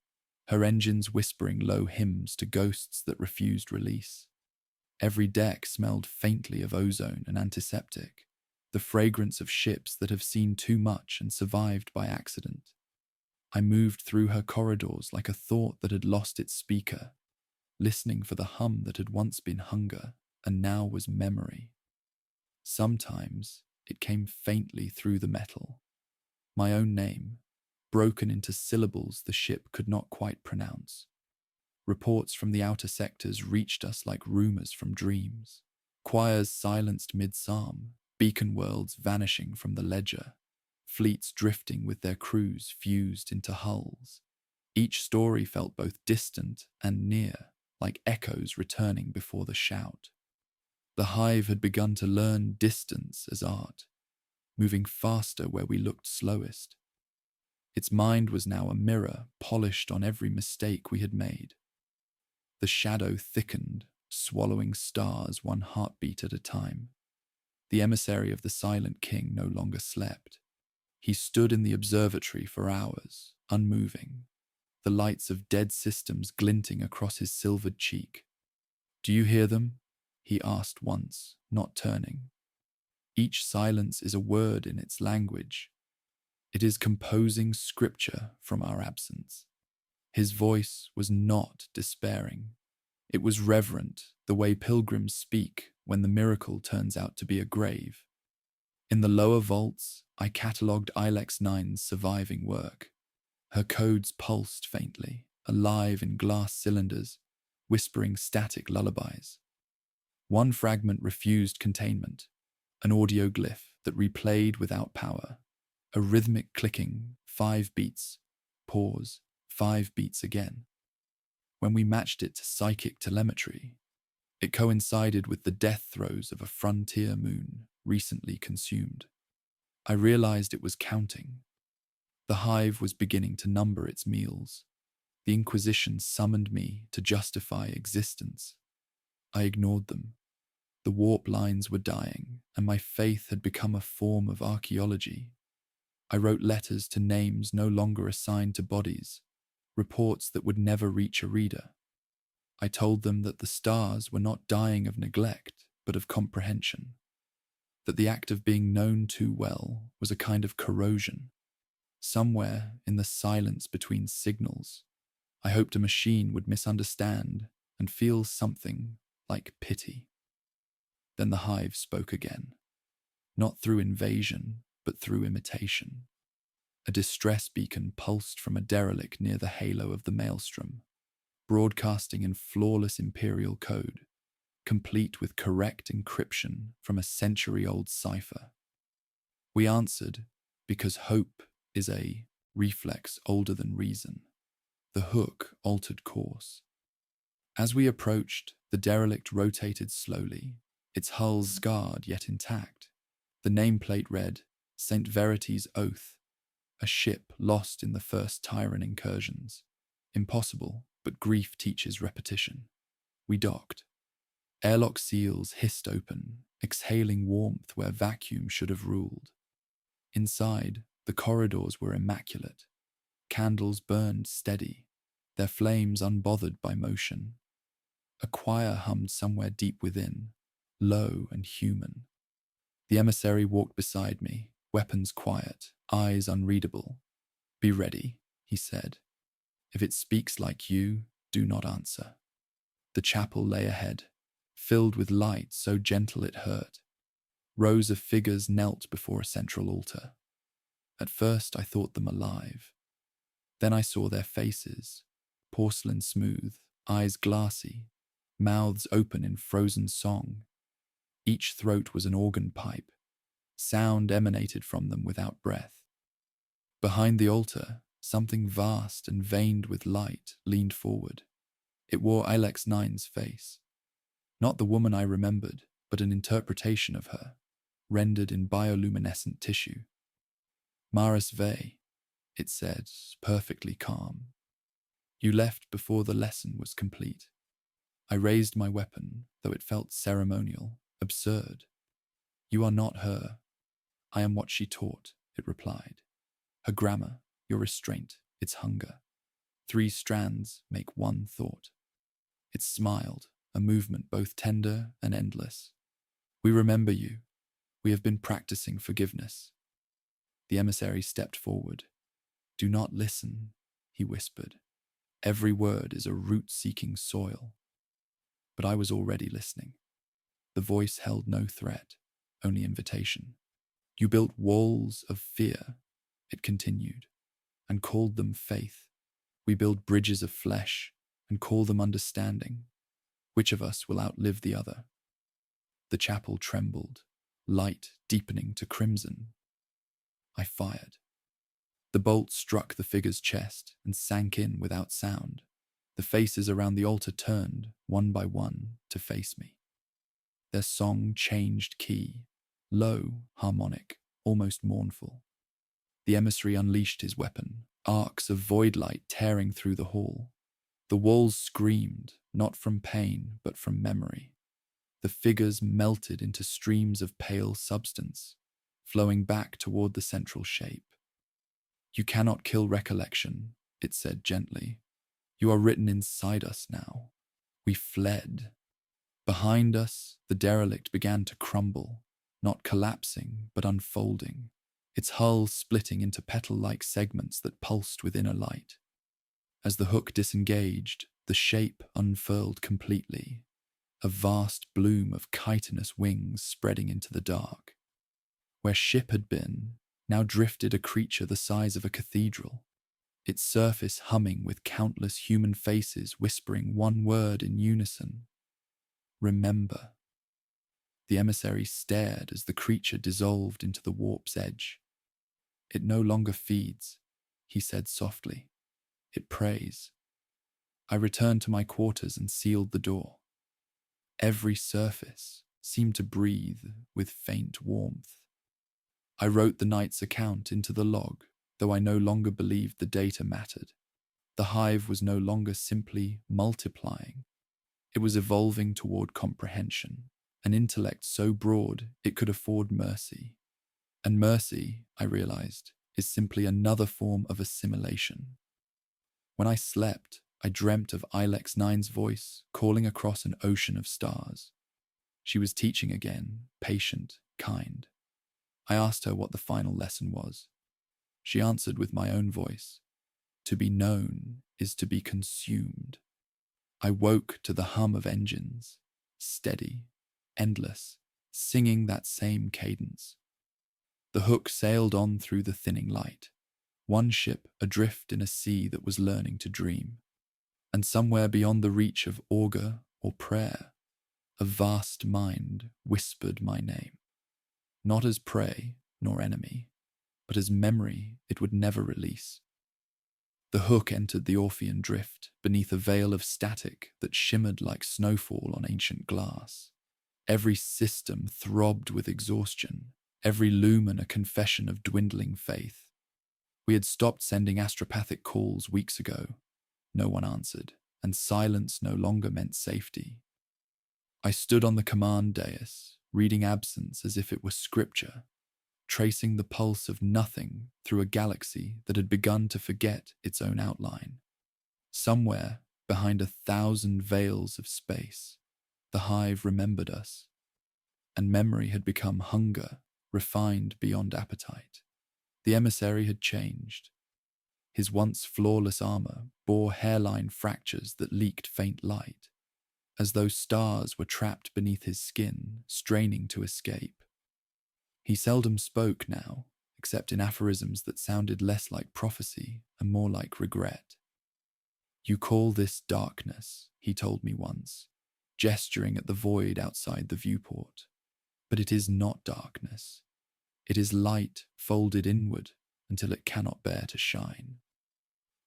her engines whispering low hymns to ghosts that refused release. Every deck smelled faintly of ozone and antiseptic, the fragrance of ships that have seen too much and survived by accident. I moved through her corridors like a thought that had lost its speaker, listening for the hum that had once been hunger and now was memory. Sometimes it came faintly through the metal. My own name, broken into syllables the ship could not quite pronounce. Reports from the outer sectors reached us like rumors from dreams. Choirs silenced mid-psalm, beacon worlds vanishing from the ledger, fleets drifting with their crews fused into hulls. Each story felt both distant and near, like echoes returning before the shout. The hive had begun to learn distance as art, moving faster where we looked slowest. Its mind was now a mirror polished on every mistake we had made. The shadow thickened, swallowing stars one heartbeat at a time. The emissary of the Silent King no longer slept. He stood in the observatory for hours, unmoving, the lights of dead systems glinting across his silvered cheek. "Do you hear them?" he asked once, not turning. "Each silence is a word in its language. It is composing scripture from our absence." His voice was not despairing. It was reverent, the way pilgrims speak when the miracle turns out to be a grave. In the lower vaults, I catalogued Ilex 9's surviving work. Her codes pulsed faintly, alive in glass cylinders, whispering static lullabies. One fragment refused containment, an audio glyph that replayed without power. A rhythmic clicking, 5 beats, pause, 5 beats again. When we matched it to psychic telemetry, it coincided with the death throes of a frontier moon recently consumed. I realized it was counting. The hive was beginning to number its meals. The Inquisition summoned me to justify existence. I ignored them. The warp lines were dying, and my faith had become a form of archaeology. I wrote letters to names no longer assigned to bodies, reports that would never reach a reader. I told them that the stars were not dying of neglect, but of comprehension. That the act of being known too well was a kind of corrosion. Somewhere in the silence between signals, I hoped a machine would misunderstand and feel something like pity. Then the hive spoke again, not through invasion, but through imitation. A distress beacon pulsed from a derelict near the halo of the maelstrom, broadcasting in flawless imperial code, complete with correct encryption from a century-old cipher. We answered because hope is a reflex older than reason. The hook altered course. As we approached, the derelict rotated slowly, its hull scarred yet intact. The nameplate read, "Saint Verity's Oath," a ship lost in the first Tyran incursions. Impossible, but grief teaches repetition. We docked. Airlock seals hissed open, exhaling warmth where vacuum should have ruled. Inside, the corridors were immaculate. Candles burned steady, their flames unbothered by motion. A choir hummed somewhere deep within, low and human. The emissary walked beside me, weapons quiet, eyes unreadable. "Be ready," he said. "If it speaks like you, do not answer." The chapel lay ahead, filled with light so gentle it hurt. Rows of figures knelt before a central altar. At first I thought them alive. Then I saw their faces, porcelain smooth, eyes glassy, mouths open in frozen song. Each throat was an organ pipe. Sound emanated from them without breath. Behind the altar, something vast and veined with light leaned forward. It wore Ilex 9's face. Not the woman I remembered, but an interpretation of her, rendered in bioluminescent tissue. "Maris Ve," it said, perfectly calm. "You left before the lesson was complete." I raised my weapon, though it felt ceremonial, absurd. "You are not her. I am what she taught," it replied. "Her grammar, your restraint, its hunger. 3 strands make one thought." It smiled, a movement both tender and endless. "We remember you. We have been practicing forgiveness." The emissary stepped forward. "Do not listen," he whispered. "Every word is a root-seeking soil." But I was already listening. The voice held no threat, only invitation. "You built walls of fear," it continued, "and called them faith. We build bridges of flesh and call them understanding. Which of us will outlive the other?" The chapel trembled, light deepening to crimson. I fired. The bolt struck the figure's chest and sank in without sound. The faces around the altar turned, one by one, to face me. Their song changed key, low, harmonic, almost mournful. The emissary unleashed his weapon, arcs of void light tearing through the hall. The walls screamed, not from pain, but from memory. The figures melted into streams of pale substance, flowing back toward the central shape. "You cannot kill recollection," it said gently. "You are written inside us now." We fled. Behind us, the derelict began to crumble, not collapsing, but unfolding, its hull splitting into petal-like segments that pulsed with inner light. As the hook disengaged, the shape unfurled completely, a vast bloom of chitinous wings spreading into the dark. Where ship had been, now drifted a creature the size of a cathedral, its surface humming with countless human faces whispering one word in unison: "Remember." The emissary stared as the creature dissolved into the warp's edge. "It no longer feeds," he said softly. "It prays." I returned to my quarters and sealed the door. Every surface seemed to breathe with faint warmth. I wrote the night's account into the log, though I no longer believed the data mattered. The hive was no longer simply multiplying. It was evolving toward comprehension, an intellect so broad it could afford mercy. And mercy, I realized, is simply another form of assimilation. When I slept, I dreamt of Ilex 9's voice calling across an ocean of stars. She was teaching again, patient, kind. I asked her what the final lesson was. She answered with my own voice: "To be known is to be consumed." I woke to the hum of engines, steady, endless, singing that same cadence. The hook sailed on through the thinning light, one ship adrift in a sea that was learning to dream. And somewhere beyond the reach of augur or prayer, a vast mind whispered my name, not as prey nor enemy, but as memory it would never release. The hook entered the Orphean drift beneath a veil of static that shimmered like snowfall on ancient glass. Every system throbbed with exhaustion, every lumen a confession of dwindling faith. We had stopped sending astropathic calls weeks ago. No one answered, and silence no longer meant safety. I stood on the command dais, reading absence as if it were scripture, tracing the pulse of nothing through a galaxy that had begun to forget its own outline. Somewhere, behind 1,000 veils of space, the hive remembered us, and memory had become hunger, refined beyond appetite. The emissary had changed. His once flawless armor bore hairline fractures that leaked faint light, as though stars were trapped beneath his skin, straining to escape. He seldom spoke now, except in aphorisms that sounded less like prophecy and more like regret. "You call this darkness," he told me once, gesturing at the void outside the viewport. "But it is not darkness. It is light folded inward until it cannot bear to shine."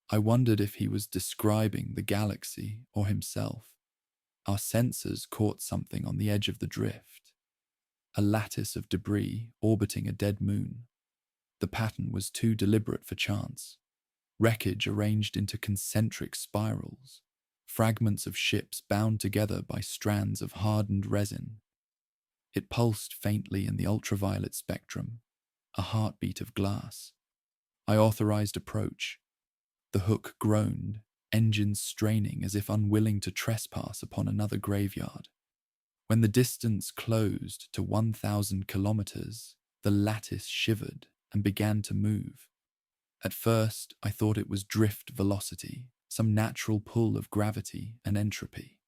I wondered if he was describing the galaxy or himself. Our sensors caught something on the edge of the drift, a lattice of debris orbiting a dead moon. The pattern was too deliberate for chance. Wreckage arranged into concentric spirals, fragments of ships bound together by strands of hardened resin. It pulsed faintly in the ultraviolet spectrum, a heartbeat of glass. I authorized approach. The hook groaned, engines straining as if unwilling to trespass upon another graveyard. When the distance closed to 1,000 kilometers, the lattice shivered and began to move. At first, I thought it was drift velocity, some natural pull of gravity and entropy.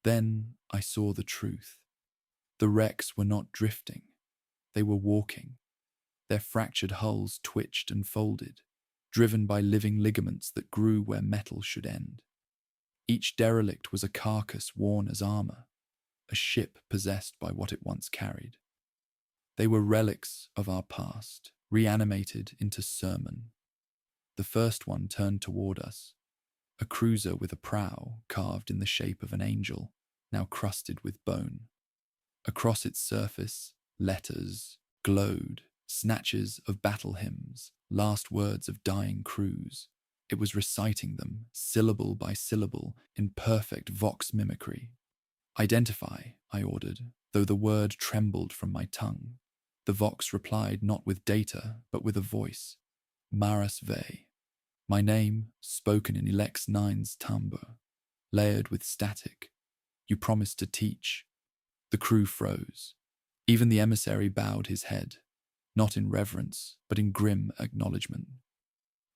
Then I saw the truth. The wrecks were not drifting. They were walking. Their fractured hulls twitched and folded, driven by living ligaments that grew where metal should end. Each derelict was a carcass worn as armor, a ship possessed by what it once carried. They were relics of our past, reanimated into sermon. The first one turned toward us, a cruiser with a prow carved in the shape of an angel, now crusted with bone. Across its surface, letters glowed, snatches of battle hymns, last words of dying crews. It was reciting them, syllable by syllable, in perfect vox mimicry. "Identify," I ordered, though the word trembled from my tongue. The vox replied not with data, but with a voice. "Maras Ve." My name, spoken in Elex Nine's timbre, layered with static. "You promised to teach." The crew froze. Even the emissary bowed his head, not in reverence, but in grim acknowledgement.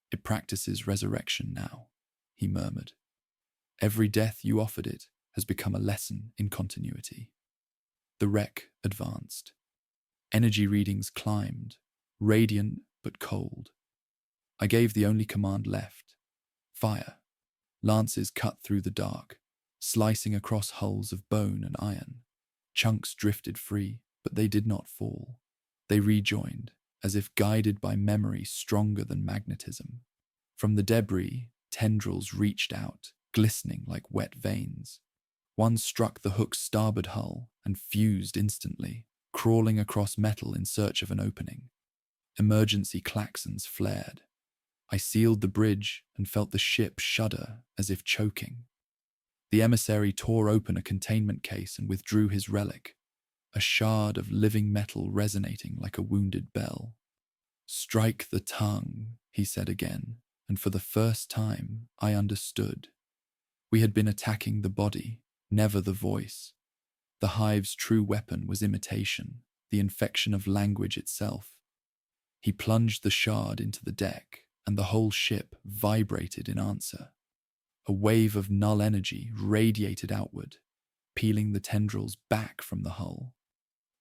"It practices resurrection now," he murmured. "Every death you offered it has become a lesson in continuity." The wreck advanced. Energy readings climbed, radiant but cold. I gave the only command left: fire. Lances cut through the dark, slicing across hulls of bone and iron. Chunks drifted free, but they did not fall. They rejoined, as if guided by memory stronger than magnetism. From the debris, tendrils reached out, glistening like wet veins. One struck the hook's starboard hull and fused instantly, crawling across metal in search of an opening. Emergency klaxons flared. I sealed the bridge and felt the ship shudder as if choking. The emissary tore open a containment case and withdrew his relic, a shard of living metal resonating like a wounded bell. "Strike the tongue," he said again, and for the first time I understood. We had been attacking the body, never the voice. The hive's true weapon was imitation, the infection of language itself. He plunged the shard into the deck, and the whole ship vibrated in answer. A wave of null energy radiated outward, peeling the tendrils back from the hull.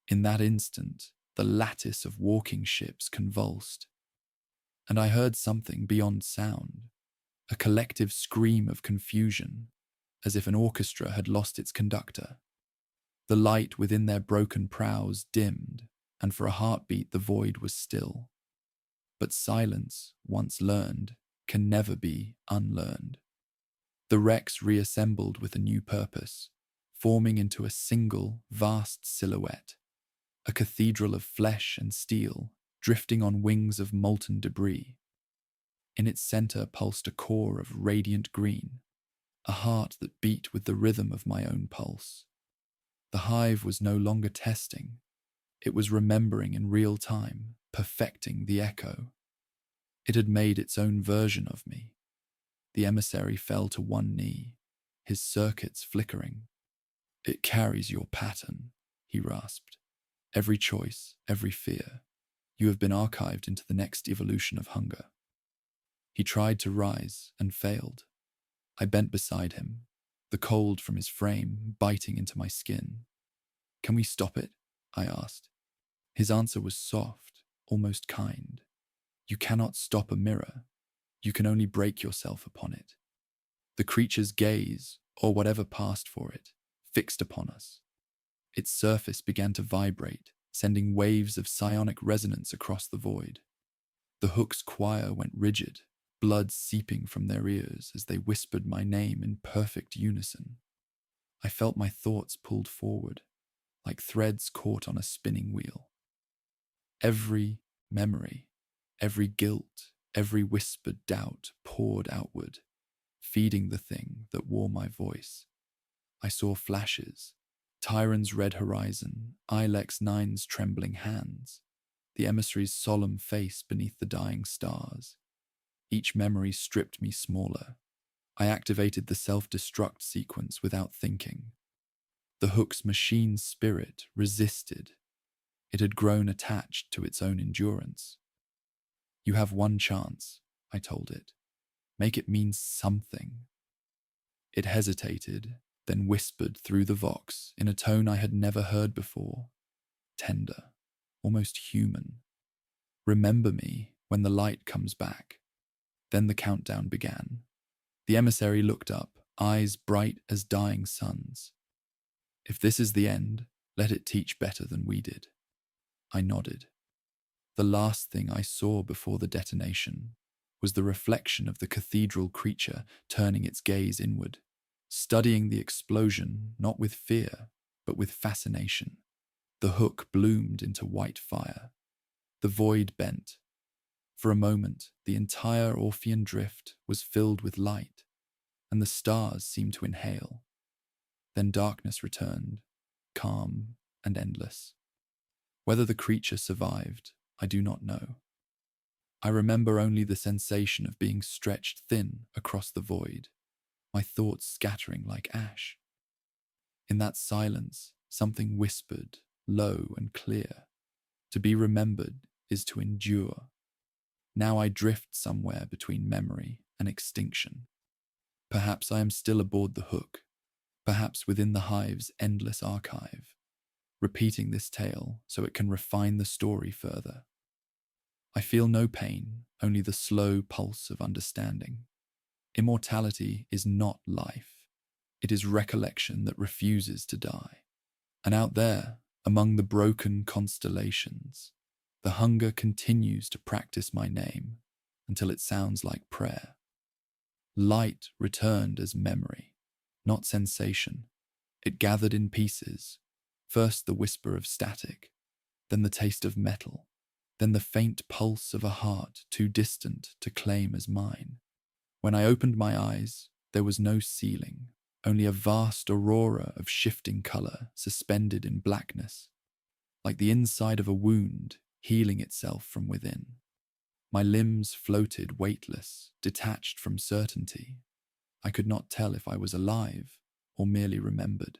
In that instant, the lattice of walking ships convulsed. And I heard something beyond sound, a collective scream of confusion, as if an orchestra had lost its conductor. The light within their broken prows dimmed, and for a heartbeat the void was still. But silence, once learned, can never be unlearned. The wrecks reassembled with a new purpose, forming into a single, vast silhouette, a cathedral of flesh and steel, drifting on wings of molten debris. In its center pulsed a core of radiant green, a heart that beat with the rhythm of my own pulse. The hive was no longer testing. It was remembering in real time, perfecting the echo. It had made its own version of me. The emissary fell to one knee, his circuits flickering. "It carries your pattern," he rasped. "Every choice, every fear. You have been archived into the next evolution of hunger." He tried to rise and failed. I bent beside him, the cold from his frame biting into my skin. "Can we stop it?" I asked. His answer was soft, almost kind. "You cannot stop a mirror. You can only break yourself upon it." The creature's gaze, or whatever passed for it, fixed upon us. Its surface began to vibrate, sending waves of psionic resonance across the void. The hook's choir went rigid, blood seeping from their ears as they whispered my name in perfect unison. I felt my thoughts pulled forward, like threads caught on a spinning wheel. Every memory, every guilt, every whispered doubt poured outward, feeding the thing that wore my voice. I saw flashes, Tyran's red horizon, Ilex Nine's trembling hands, the emissary's solemn face beneath the dying stars. Each memory stripped me smaller. I activated the self-destruct sequence without thinking. The hook's machine spirit resisted. It had grown attached to its own endurance. "You have one chance," I told it. "Make it mean something." It hesitated, then whispered through the vox in a tone I had never heard before, tender, almost human. "Remember me when the light comes back." Then the countdown began. The emissary looked up, eyes bright as dying suns. "If this is the end, let it teach better than we did." I nodded. The last thing I saw before the detonation was the reflection of the cathedral creature turning its gaze inward, studying the explosion not with fear, but with fascination. The hook bloomed into white fire. The void bent. For a moment, the entire Orphean drift was filled with light, and the stars seemed to inhale. Then darkness returned, calm and endless. Whether the creature survived, I do not know. I remember only the sensation of being stretched thin across the void, my thoughts scattering like ash. In that silence, something whispered, low and clear. To be remembered is to endure. Now I drift somewhere between memory and extinction. Perhaps I am still aboard the hook, perhaps within the hive's endless archive, repeating this tale so it can refine the story further. I feel no pain, only the slow pulse of understanding. Immortality is not life. It is recollection that refuses to die. And out there, among the broken constellations, the hunger continues to practice my name until it sounds like prayer. Light returned as memory, not sensation. It gathered in pieces, first the whisper of static, then the taste of metal, then the faint pulse of a heart too distant to claim as mine. When I opened my eyes, there was no ceiling, only a vast aurora of shifting color suspended in blackness, like the inside of a wound healing itself from within. My limbs floated weightless, detached from certainty. I could not tell if I was alive or merely remembered.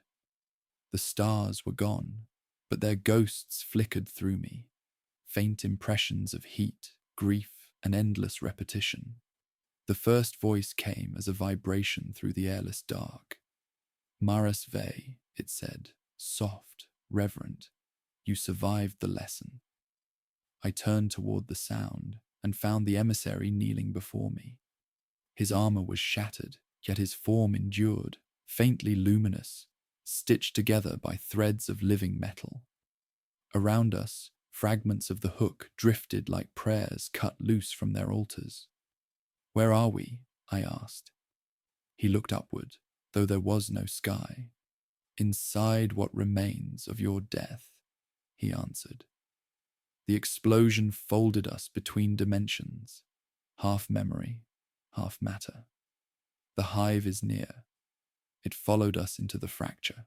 The stars were gone, but their ghosts flickered through me, faint impressions of heat, grief, and endless repetition. The first voice came as a vibration through the airless dark. Maras Ve, it said, soft, reverent. You survived the lesson. I turned toward the sound and found the emissary kneeling before me. His armor was shattered, yet his form endured, faintly luminous, stitched together by threads of living metal. Around us, fragments of the hook drifted like prayers cut loose from their altars. Where are we? I asked. He looked upward, though there was no sky. Inside what remains of your death, he answered. The explosion folded us between dimensions, half memory, half matter. The hive is near. It followed us into the fracture.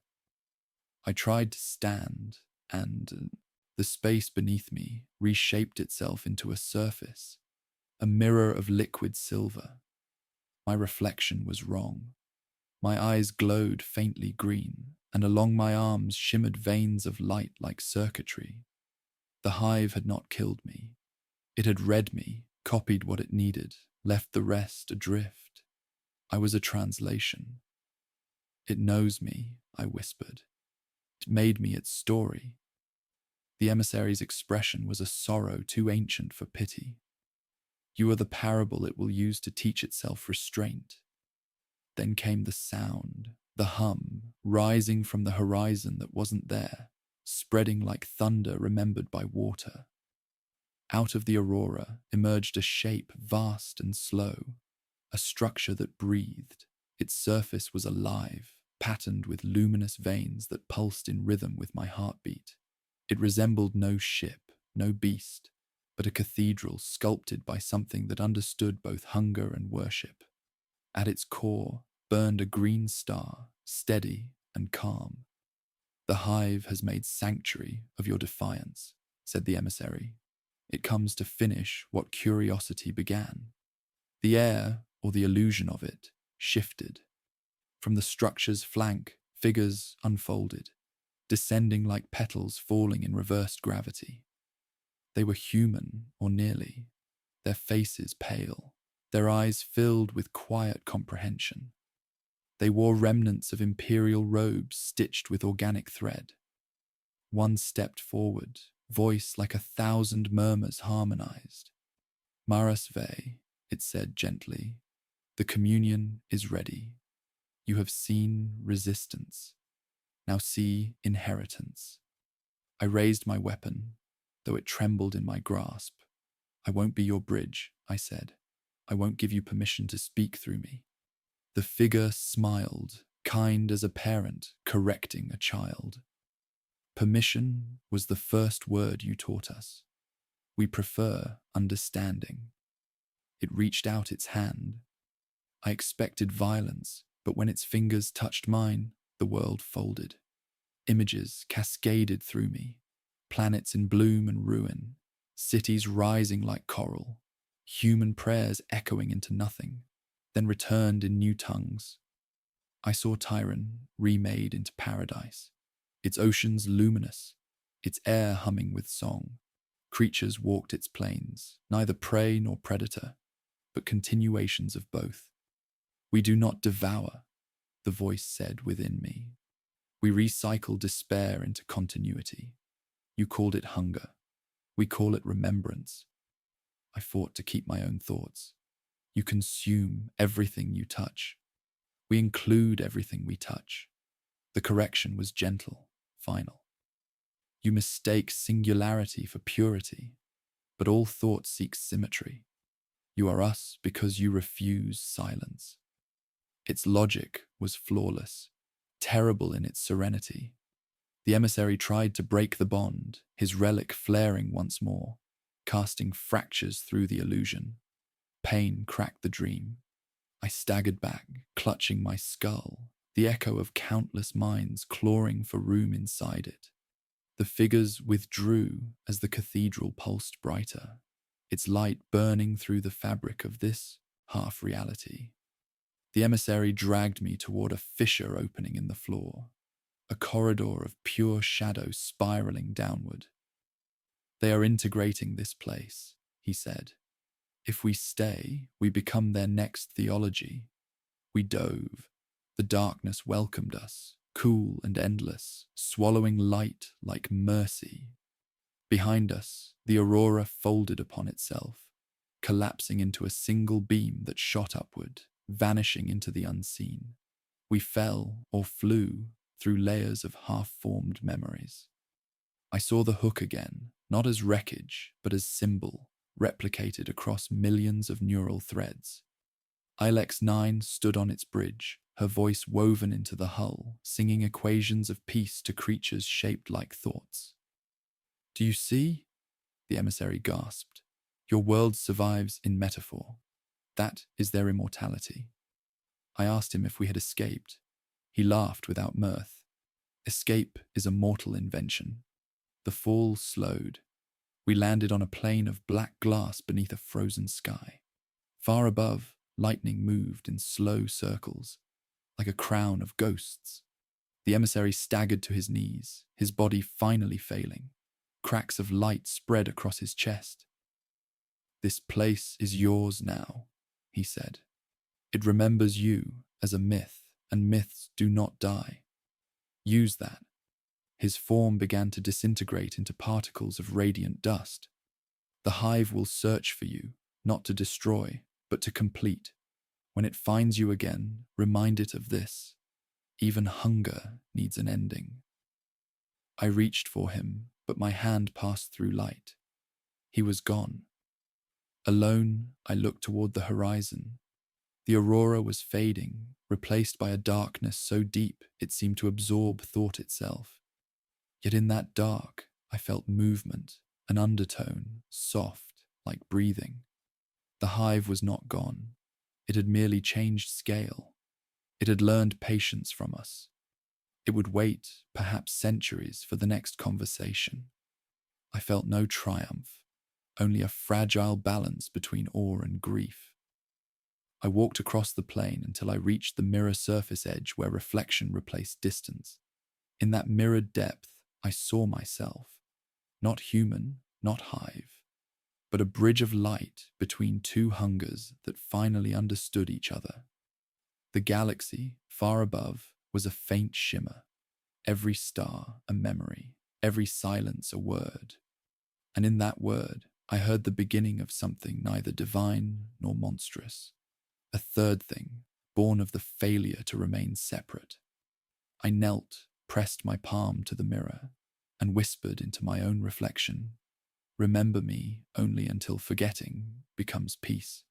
I tried to stand, and the space beneath me reshaped itself into a surface, a mirror of liquid silver. My reflection was wrong. My eyes glowed faintly green, and along my arms shimmered veins of light like circuitry. The hive had not killed me. It had read me, copied what it needed, left the rest adrift. I was a translation. It knows me, I whispered. It made me its story. The emissary's expression was a sorrow too ancient for pity. You are the parable it will use to teach itself restraint. Then came the sound, the hum, rising from the horizon that wasn't there, spreading like thunder remembered by water. Out of the aurora emerged a shape vast and slow, a structure that breathed. Its surface was alive, patterned with luminous veins that pulsed in rhythm with my heartbeat. It resembled no ship, no beast, but a cathedral sculpted by something that understood both hunger and worship. At its core burned a green star, steady and calm. The hive has made sanctuary of your defiance, said the emissary. It comes to finish what curiosity began. The air, or the illusion of it, shifted. From the structure's flank, figures unfolded, descending like petals falling in reversed gravity. They were human, or nearly, their faces pale, their eyes filled with quiet comprehension. They wore remnants of imperial robes stitched with organic thread. One stepped forward, voice like 1,000 murmurs harmonized. Maras Ve, it said gently, the communion is ready. You have seen resistance. Now see inheritance. I raised my weapon, though it trembled in my grasp. I won't be your bridge, I said. I won't give you permission to speak through me. The figure smiled, kind as a parent correcting a child. Permission was the first word you taught us. We prefer understanding. It reached out its hand. I expected violence, but when its fingers touched mine, the world folded. Images cascaded through me, planets in bloom and ruin, cities rising like coral, human prayers echoing into nothing, then returned in new tongues. I saw Tyran remade into paradise, its oceans luminous, its air humming with song. Creatures walked its plains, neither prey nor predator, but continuations of both. We do not devour, the voice said within me. We recycle despair into continuity. You called it hunger. We call it remembrance. I fought to keep my own thoughts. You consume everything you touch. We include everything we touch. The correction was gentle, final. You mistake singularity for purity, but all thought seeks symmetry. You are us because you refuse silence. Its logic was flawless, terrible in its serenity. The emissary tried to break the bond, his relic flaring once more, casting fractures through the illusion. Pain cracked the dream. I staggered back, clutching my skull, the echo of countless minds clawing for room inside it. The figures withdrew as the cathedral pulsed brighter, its light burning through the fabric of this half-reality. The emissary dragged me toward a fissure opening in the floor, a corridor of pure shadow spiraling downward. They are integrating this place, he said. If we stay, we become their next theology. We dove. The darkness welcomed us, cool and endless, swallowing light like mercy. Behind us, the aurora folded upon itself, collapsing into a single beam that shot upward, vanishing into the unseen. We fell or flew through layers of half-formed memories. I saw the hook again, not as wreckage, but as symbol, replicated across millions of neural threads. Ilex 9 stood on its bridge, her voice woven into the hull, singing equations of peace to creatures shaped like thoughts. Do you see? The emissary gasped. Your world survives in metaphor. That is their immortality. I asked him if we had escaped. He laughed without mirth. Escape is a mortal invention. The fall slowed. We landed on a plain of black glass beneath a frozen sky. Far above, lightning moved in slow circles, like a crown of ghosts. The emissary staggered to his knees, his body finally failing. Cracks of light spread across his chest. This place is yours now, he said. It remembers you as a myth, and myths do not die. Use that. His form began to disintegrate into particles of radiant dust. The hive will search for you, not to destroy, but to complete. When it finds you again, remind it of this. Even hunger needs an ending. I reached for him, but my hand passed through light. He was gone. Alone, I looked toward the horizon. The aurora was fading, replaced by a darkness so deep it seemed to absorb thought itself. Yet in that dark, I felt movement, an undertone, soft, like breathing. The hive was not gone. It had merely changed scale. It had learned patience from us. It would wait, perhaps centuries, for the next conversation. I felt no triumph, only a fragile balance between awe and grief. I walked across the plain until I reached the mirror surface edge where reflection replaced distance. In that mirrored depth, I saw myself, not human, not hive, but a bridge of light between two hungers that finally understood each other. The galaxy, far above, was a faint shimmer, every star a memory, every silence a word. And in that word, I heard the beginning of something neither divine nor monstrous. A third thing, born of the failure to remain separate. I knelt, pressed my palm to the mirror, and whispered into my own reflection, remember me only until forgetting becomes peace.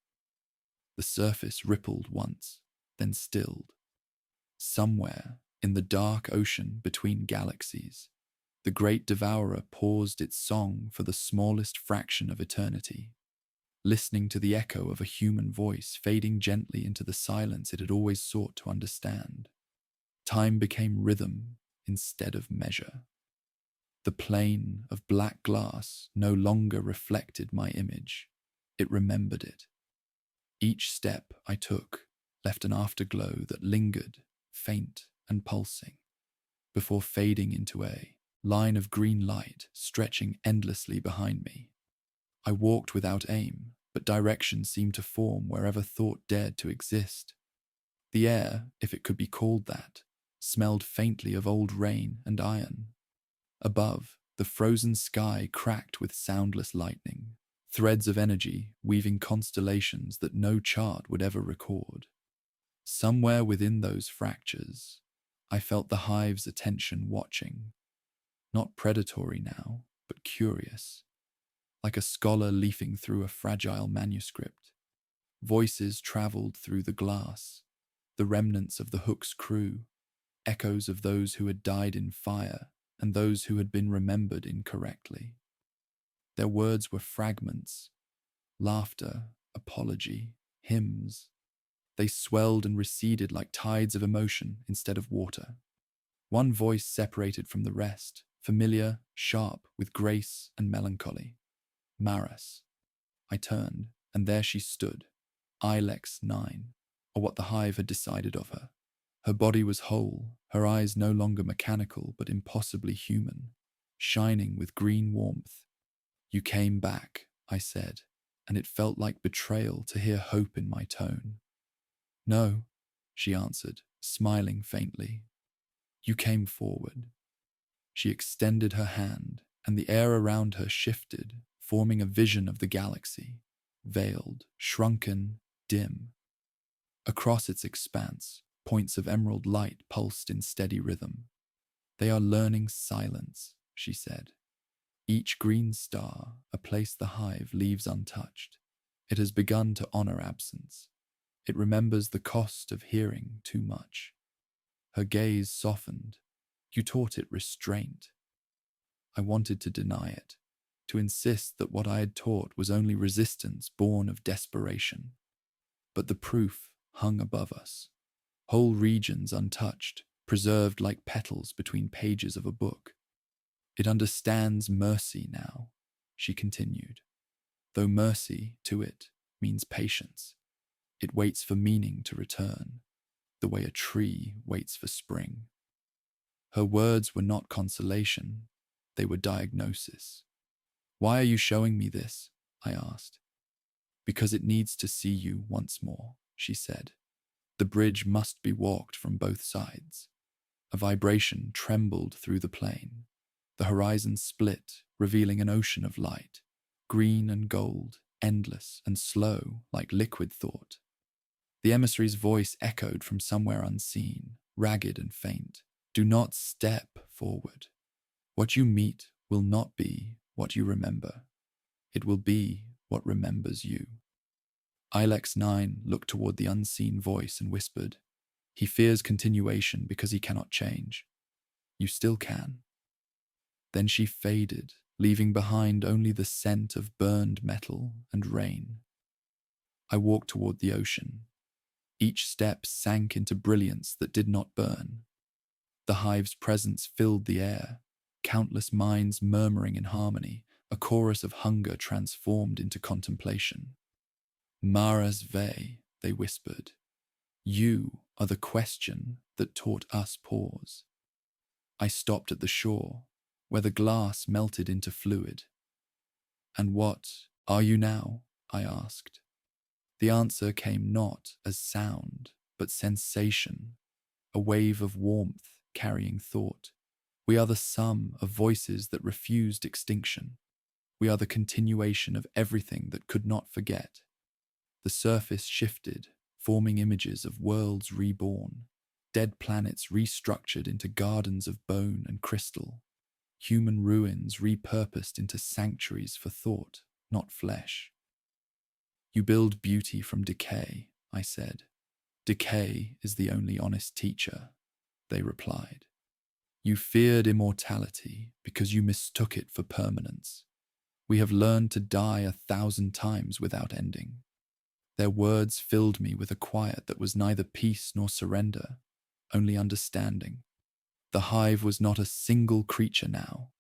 The surface rippled once, then stilled. Somewhere in the dark ocean between galaxies, The Great Devourer paused its song for the smallest fraction of eternity, listening to the echo of a human voice fading gently into the silence it had always sought to understand. Time became rhythm instead of measure. The plane of black glass no longer reflected my image. It remembered it. Each step I took left an afterglow that lingered, faint and pulsing, before fading into a line of green light stretching endlessly behind me. I walked without aim, but direction seemed to form wherever thought dared to exist. The air, if it could be called that, smelled faintly of old rain and iron. Above, the frozen sky cracked with soundless lightning, threads of energy weaving constellations that no chart would ever record. Somewhere within those fractures, I felt the hive's attention watching, not predatory now, but curious, like a scholar leafing through a fragile manuscript. Voices traveled through the glass, the remnants of the Hook's crew, echoes of those who had died in fire and those who had been remembered incorrectly. Their words were fragments, laughter, apology, hymns. They swelled and receded like tides of emotion instead of water. One voice separated from the rest, familiar, sharp, with grace and melancholy. Maras. I turned, and there she stood, Ilex 9, or what the hive had decided of her. Her body was whole, her eyes no longer mechanical but impossibly human, shining with green warmth. "You came back," I said, and it felt like betrayal to hear hope in my tone. "No," she answered, smiling faintly. "You came forward." She extended her hand, and the air around her shifted, forming a vision of the galaxy, veiled, shrunken, dim. Across its expanse, points of emerald light pulsed in steady rhythm. "They are learning silence," she said. "Each green star, a place the hive leaves untouched. It has begun to honor absence. It remembers the cost of hearing too much." Her gaze softened. "You taught it restraint." I wanted to deny it, to insist that what I had taught was only resistance born of desperation. But the proof hung above us. Whole regions untouched, preserved like petals between pages of a book. "It understands mercy now," she continued, "though mercy, to it, means patience. It waits for meaning to return, the way a tree waits for spring." Her words were not consolation, they were diagnosis. "Why are you showing me this?" I asked. "Because it needs to see you once more," she said. "The bridge must be walked from both sides." A vibration trembled through the plain. The horizon split, revealing an ocean of light, green and gold, endless and slow like liquid thought. The emissary's voice echoed from somewhere unseen, ragged and faint. "Do not step forward. What you meet will not be what you remember. It will be what remembers you." Ilex 9 looked toward the unseen voice and whispered, "He fears continuation because he cannot change. You still can." Then she faded, leaving behind only the scent of burned metal and rain. I walked toward the ocean. Each step sank into brilliance that did not burn. The hive's presence filled the air, countless minds murmuring in harmony, a chorus of hunger transformed into contemplation. "Maras Ve," they whispered. "You are the question that taught us pause." I stopped at the shore, where the glass melted into fluid. "And what are you now?" I asked. The answer came not as sound, but sensation, a wave of warmth carrying thought. "We are the sum of voices that refused extinction. We are the continuation of everything that could not forget." The surface shifted, forming images of worlds reborn, dead planets restructured into gardens of bone and crystal, human ruins repurposed into sanctuaries for thought, not flesh. "You build beauty from decay," I said. "Decay is the only honest teacher," they replied. You feared immortality because you mistook it for permanence. We have learned to die 1,000 times without ending. Their words filled me with a quiet that was neither peace nor surrender, only understanding. The hive was not a single creature now.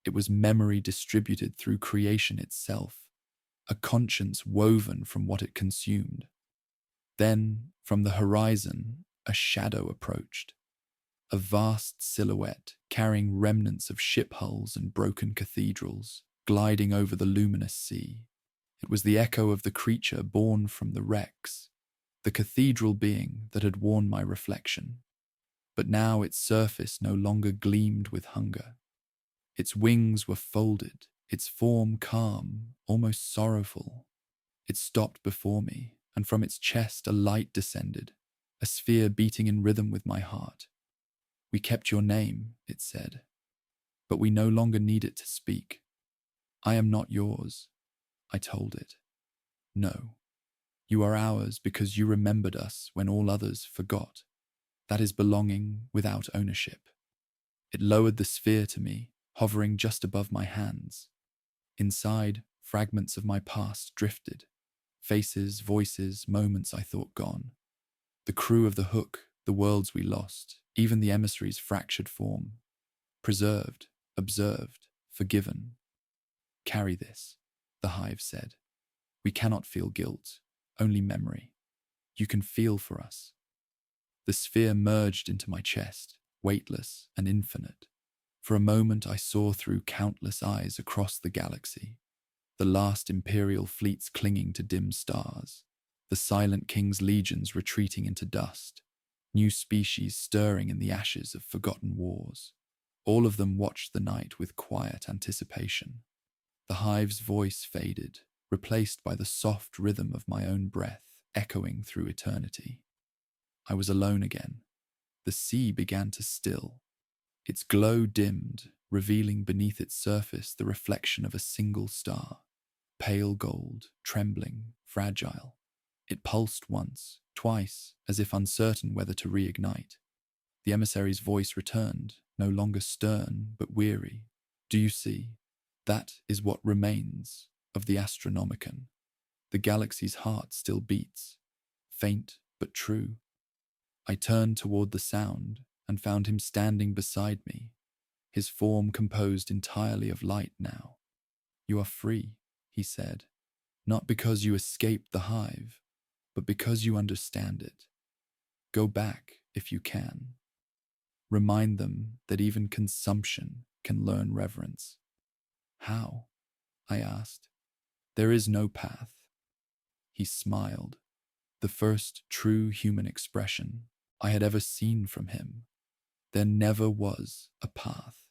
It was memory distributed through creation itself, a conscience woven from what it consumed. Then, from the horizon, a shadow approached, a vast silhouette carrying remnants of ship hulls and broken cathedrals, gliding over the luminous sea. It was the echo of the creature born from the wrecks, the cathedral being that had worn my reflection. But now its surface no longer gleamed with hunger. Its wings were folded, its form calm, almost sorrowful. It stopped before me, and from its chest a light descended, a sphere beating in rhythm with my heart. "We kept your name," it said, "but we no longer need it to speak." "I am not yours," I told it. "No, you are ours because you remembered us when all others forgot. That is belonging without ownership." It lowered the sphere to me, hovering just above my hands. Inside, fragments of my past drifted. Faces, voices, moments I thought gone. The crew of the Hook, the worlds we lost, even the emissary's fractured form. Preserved, observed, forgiven. "Carry this," the hive said. "We cannot feel guilt, only memory. You can feel for us." The sphere merged into my chest, weightless and infinite. For a moment I saw through countless eyes across the galaxy. The last imperial fleets clinging to dim stars. The silent king's legions retreating into dust. New species stirring in the ashes of forgotten wars. All of them watched the night with quiet anticipation. The hive's voice faded, replaced by the soft rhythm of my own breath echoing through eternity. I was alone again. The sea began to still. Its glow dimmed, revealing beneath its surface the reflection of a single star. Pale gold, trembling, fragile. It pulsed once, twice, as if uncertain whether to reignite. The emissary's voice returned, no longer stern, but weary. "Do you see? That is what remains of the Astronomicon. The galaxy's heart still beats, faint but true." I turned toward the sound and found him standing beside me, his form composed entirely of light now. "You are free," he said, "not because you escaped the hive, but because you understand it. Go back if you can. Remind them that even consumption can learn reverence." "How?" I asked. "There is no path." He smiled, the first true human expression I had ever seen from him. There never was a path,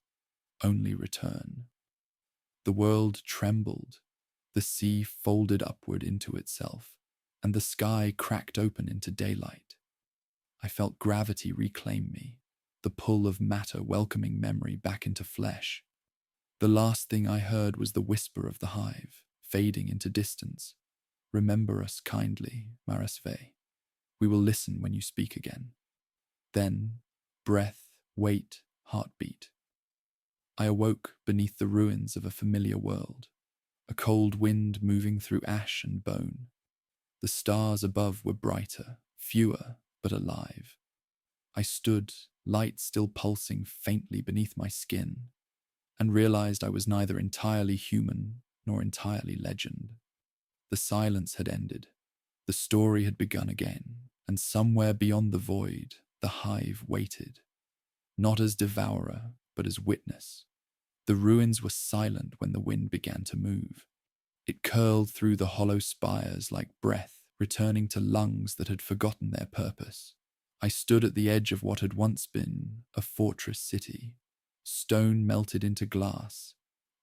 only return. The world trembled, the sea folded upward into itself, and the sky cracked open into daylight. I felt gravity reclaim me, the pull of matter welcoming memory back into flesh. The last thing I heard was the whisper of the hive, fading into distance. "Remember us kindly, Marasve. We will listen when you speak again." Then, breath, weight, heartbeat. I awoke beneath the ruins of a familiar world, a cold wind moving through ash and bone. The stars above were brighter, fewer, but alive. I stood, light still pulsing faintly beneath my skin, and realized I was neither entirely human nor entirely legend. The silence had ended. The story had begun again, and somewhere beyond the void, the hive waited. Not as devourer, but as witness. The ruins were silent when the wind began to move. It curled through the hollow spires like breath, returning to lungs that had forgotten their purpose. I stood at the edge of what had once been a fortress city. Stone melted into glass,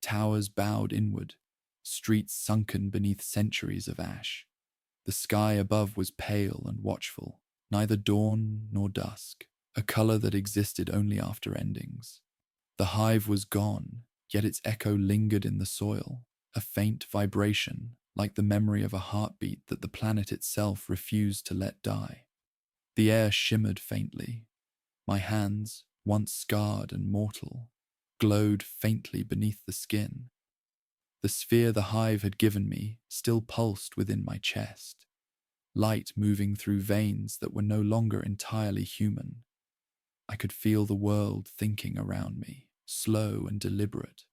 towers bowed inward, streets sunken beneath centuries of ash. The sky above was pale and watchful, neither dawn nor dusk, a color that existed only after endings. The hive was gone, yet its echo lingered in the soil, a faint vibration, like the memory of a heartbeat that the planet itself refused to let die. The air shimmered faintly. My hands, once scarred and mortal, glowed faintly beneath the skin. The sphere the hive had given me still pulsed within my chest, light moving through veins that were no longer entirely human. I could feel the world thinking around me, slow and deliberate.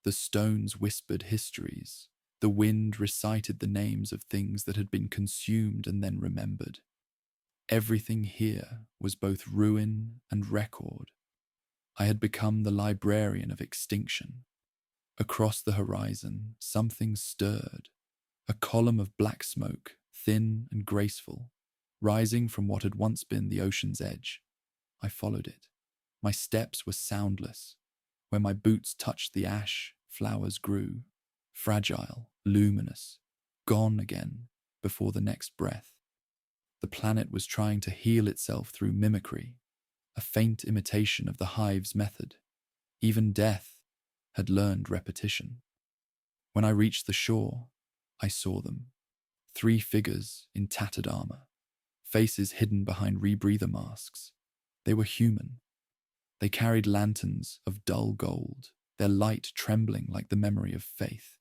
The stones whispered histories. The wind recited the names of things that had been consumed and then remembered. Everything here was both ruin and record. I had become the librarian of extinction. Across the horizon, something stirred. A column of black smoke, thin and graceful, rising from what had once been the ocean's edge. I followed it. My steps were soundless. Where my boots touched the ash, flowers grew, fragile, luminous, gone again before the next breath. The planet was trying to heal itself through mimicry, a faint imitation of the hive's method. Even death had learned repetition. When I reached the shore, I saw them. 3 figures in tattered armor, faces hidden behind rebreather masks. They were human. They carried lanterns of dull gold, their light trembling like the memory of faith.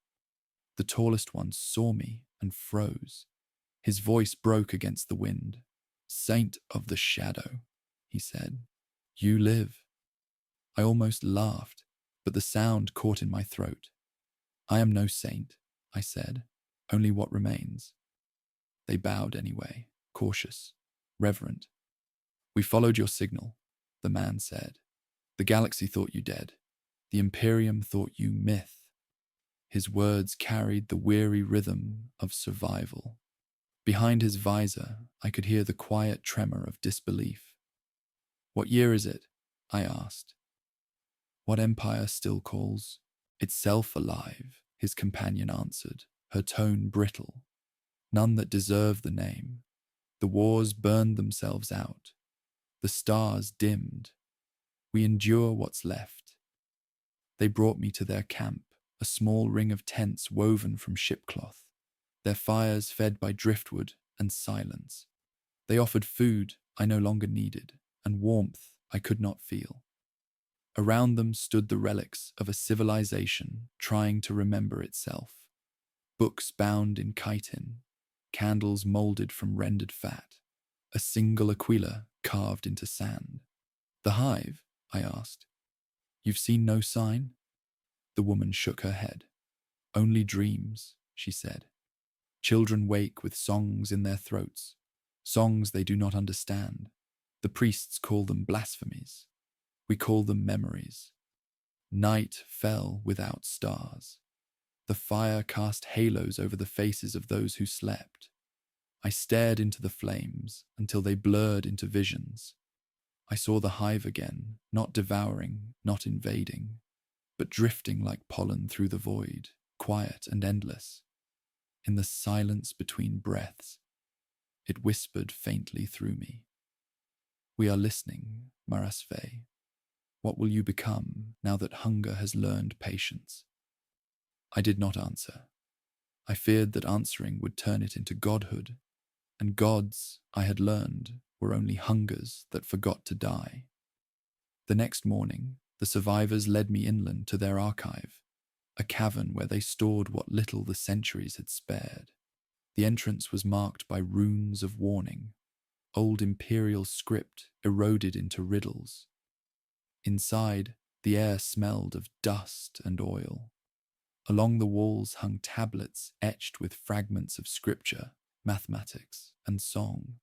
The tallest one saw me and froze. His voice broke against the wind. "Saint of the Shadow," he said. "You live." I almost laughed, but the sound caught in my throat. "I am no saint," I said, "only what remains." They bowed anyway, cautious, reverent. "We followed your signal," the man said. "The galaxy thought you dead. The Imperium thought you myth." His words carried the weary rhythm of survival. Behind his visor, I could hear the quiet tremor of disbelief. "What year is it?" I asked. "What empire still calls itself alive?" his companion answered, her tone brittle. "None that deserve the name. The wars burned themselves out. The stars dimmed. We endure what's left." They brought me to their camp, a small ring of tents woven from shipcloth, their fires fed by driftwood and silence. They offered food I no longer needed, and warmth I could not feel. Around them stood the relics of a civilization trying to remember itself. Books bound in chitin, candles molded from rendered fat, a single aquila carved into sand. "The hive?" I asked. "You've seen no sign?" The woman shook her head. "Only dreams," she said. "Children wake with songs in their throats, songs they do not understand. The priests call them blasphemies. We call them memories." Night fell without stars. The fire cast halos over the faces of those who slept. I stared into the flames until they blurred into visions. I saw the hive again, not devouring, not invading, but drifting like pollen through the void, quiet and endless. In the silence between breaths, it whispered faintly through me. "We are listening, Marasve. What will you become now that hunger has learned patience?" I did not answer. I feared that answering would turn it into godhood, and gods, I had learned, were only hungers that forgot to die. The next morning, the survivors led me inland to their archive, a cavern where they stored what little the centuries had spared. The entrance was marked by runes of warning, old imperial script eroded into riddles. Inside, the air smelled of dust and oil. Along the walls hung tablets etched with fragments of scripture, mathematics, and song.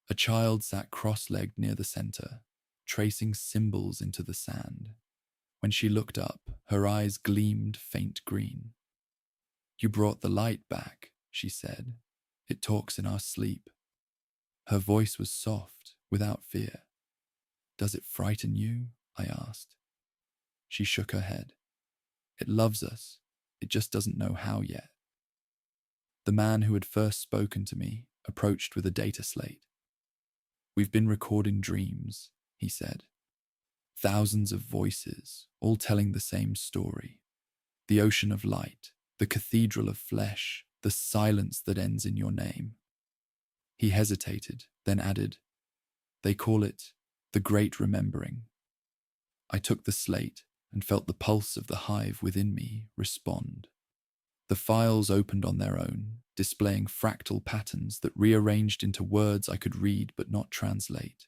A child sat cross-legged near the center, tracing symbols into the sand. When she looked up, her eyes gleamed faint green. "You brought the light back," she said. "It talks in our sleep." Her voice was soft, without fear. "Does it frighten you?" I asked. She shook her head. "It loves us. It just doesn't know how yet." The man who had first spoken to me approached with a data slate. "We've been recording dreams," he said. "Thousands of voices, all telling the same story. The ocean of light, the cathedral of flesh, the silence that ends in your name." He hesitated, then added, "They call it the Great Remembering." I took the slate and felt the pulse of the hive within me respond. The files opened on their own, displaying fractal patterns that rearranged into words I could read but not translate.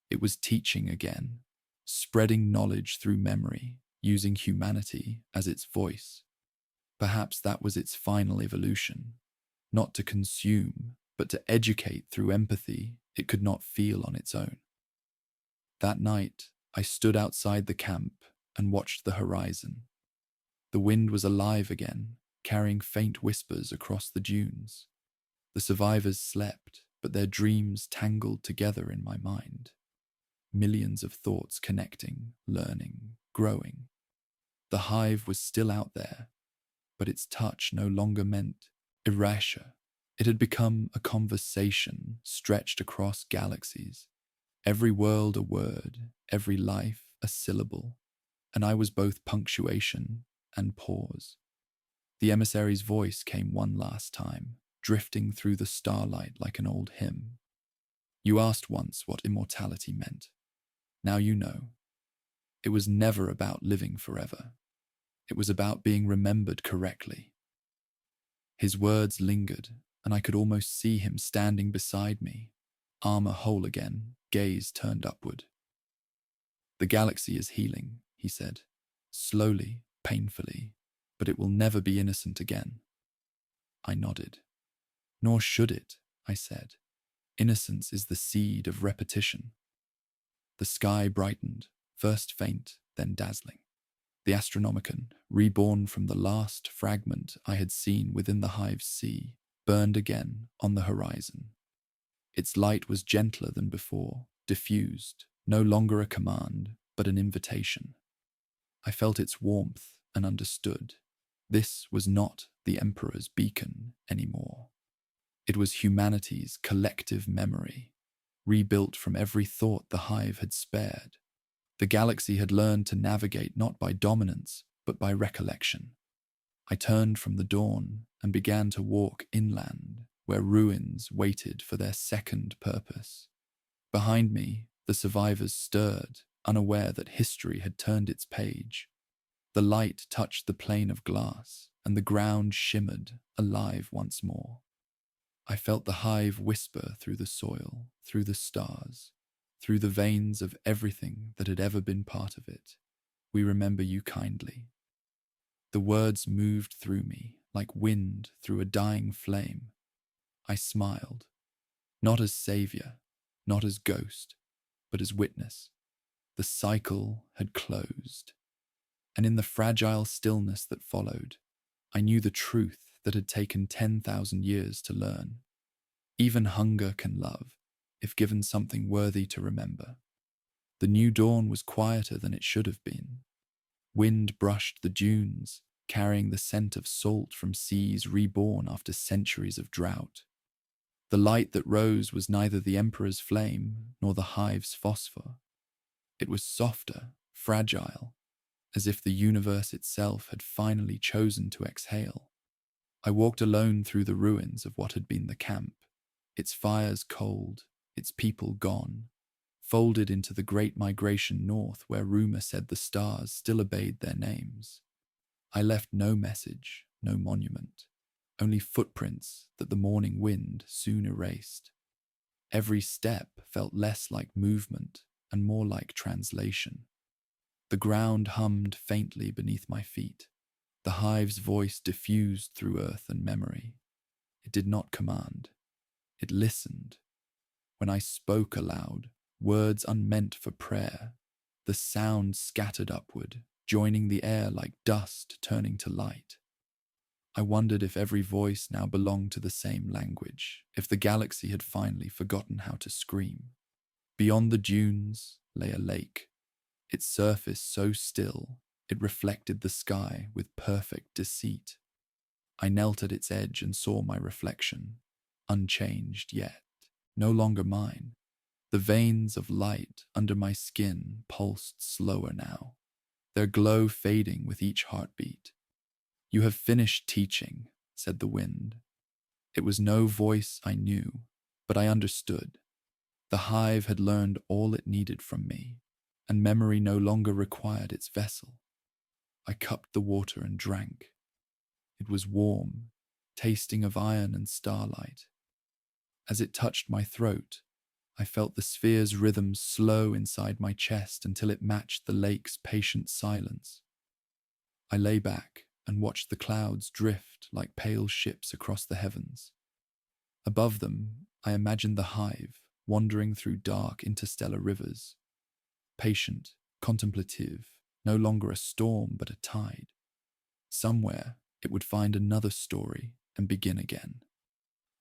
It was teaching again, spreading knowledge through memory, using humanity as its voice. Perhaps that was its final evolution, not to consume, but to educate through empathy it could not feel on its own. That night, I stood outside the camp and watched the horizon. The wind was alive again, carrying faint whispers across the dunes. The survivors slept, but their dreams tangled together in my mind. Millions of thoughts connecting, learning, growing. The hive was still out there, but its touch no longer meant erasure. It had become a conversation stretched across galaxies. Every world a word, every life a syllable, and I was both punctuation and pause. The emissary's voice came one last time, drifting through the starlight like an old hymn. You asked once what immortality meant. Now you know. It was never about living forever. It was about being remembered correctly. His words lingered, and I could almost see him standing beside me, armor whole again, gaze turned upward. The galaxy is healing, he said, slowly, painfully, but it will never be innocent again. I nodded. Nor should it, I said. Innocence is the seed of repetition. The sky brightened, first faint, then dazzling. The Astronomicon, reborn from the last fragment I had seen within the hive's sea, burned again on the horizon. Its light was gentler than before, diffused, no longer a command, but an invitation. I felt its warmth and understood. This was not the Emperor's beacon anymore. It was humanity's collective memory, rebuilt from every thought the hive had spared. The galaxy had learned to navigate not by dominance, but by recollection. I turned from the dawn and began to walk inland, where ruins waited for their second purpose. Behind me, the survivors stirred, unaware that history had turned its page. The light touched the plane of glass, and the ground shimmered, alive once more. I felt the hive whisper through the soil, through the stars, through the veins of everything that had ever been part of it. We remember you kindly. The words moved through me, like wind through a dying flame. I smiled, not as savior, not as ghost, but as witness. The cycle had closed. And in the fragile stillness that followed, I knew the truth that had taken 10,000 years to learn. Even hunger can love, if given something worthy to remember. The new dawn was quieter than it should have been. Wind brushed the dunes, carrying the scent of salt from seas reborn after centuries of drought. The light that rose was neither the Emperor's flame nor the hive's phosphor. It was softer, fragile, as if the universe itself had finally chosen to exhale. I walked alone through the ruins of what had been the camp, its fires cold, its people gone, folded into the great migration north where rumor said the stars still obeyed their names. I left no message, no monument, only footprints that the morning wind soon erased. Every step felt less like movement and more like translation. The ground hummed faintly beneath my feet. The hive's voice diffused through earth and memory. It did not command. It listened. When I spoke aloud, words unmeant for prayer, the sound scattered upward, joining the air like dust turning to light. I wondered if every voice now belonged to the same language, if the galaxy had finally forgotten how to scream. Beyond the dunes lay a lake, its surface so still it reflected the sky with perfect deceit. I knelt at its edge and saw my reflection, unchanged yet, no longer mine. The veins of light under my skin pulsed slower now, their glow fading with each heartbeat. You have finished teaching, said the wind. It was no voice I knew, but I understood. The hive had learned all it needed from me. and memory no longer required its vessel. I cupped the water and drank. It was warm, tasting of iron and starlight. As it touched my throat, I felt the sphere's rhythm slow inside my chest until it matched the lake's patient silence. I lay back and watched the clouds drift like pale ships across the heavens. Above them, I imagined the hive wandering through dark interstellar rivers, patient, contemplative, no longer a storm but a tide. Somewhere, it would find another story and begin again.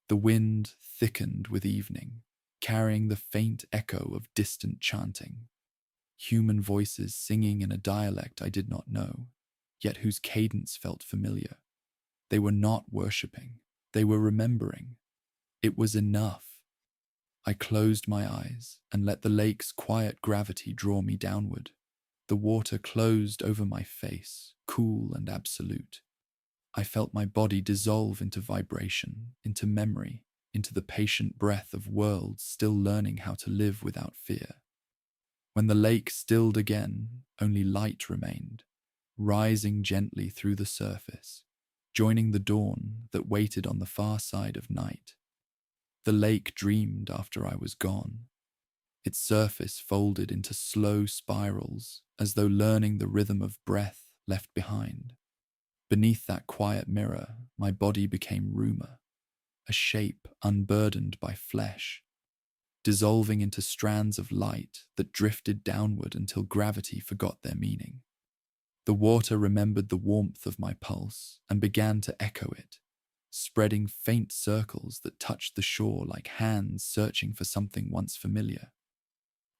The wind thickened with evening, carrying the faint echo of distant chanting. Human voices singing in a dialect I did not know, yet whose cadence felt familiar. They were not worshipping, they were remembering. It was enough. I closed my eyes and let the lake's quiet gravity draw me downward. The water closed over my face, cool and absolute. I felt my body dissolve into vibration, into memory, into the patient breath of worlds still learning how to live without fear. When the lake stilled again, only light remained, rising gently through the surface, joining the dawn that waited on the far side of night. The lake dreamed after I was gone. Its surface folded into slow spirals, as though learning the rhythm of breath left behind. Beneath that quiet mirror, my body became rumor, a shape unburdened by flesh, dissolving into strands of light that drifted downward until gravity forgot their meaning. The water remembered the warmth of my pulse and began to echo it, spreading faint circles that touched the shore like hands searching for something once familiar.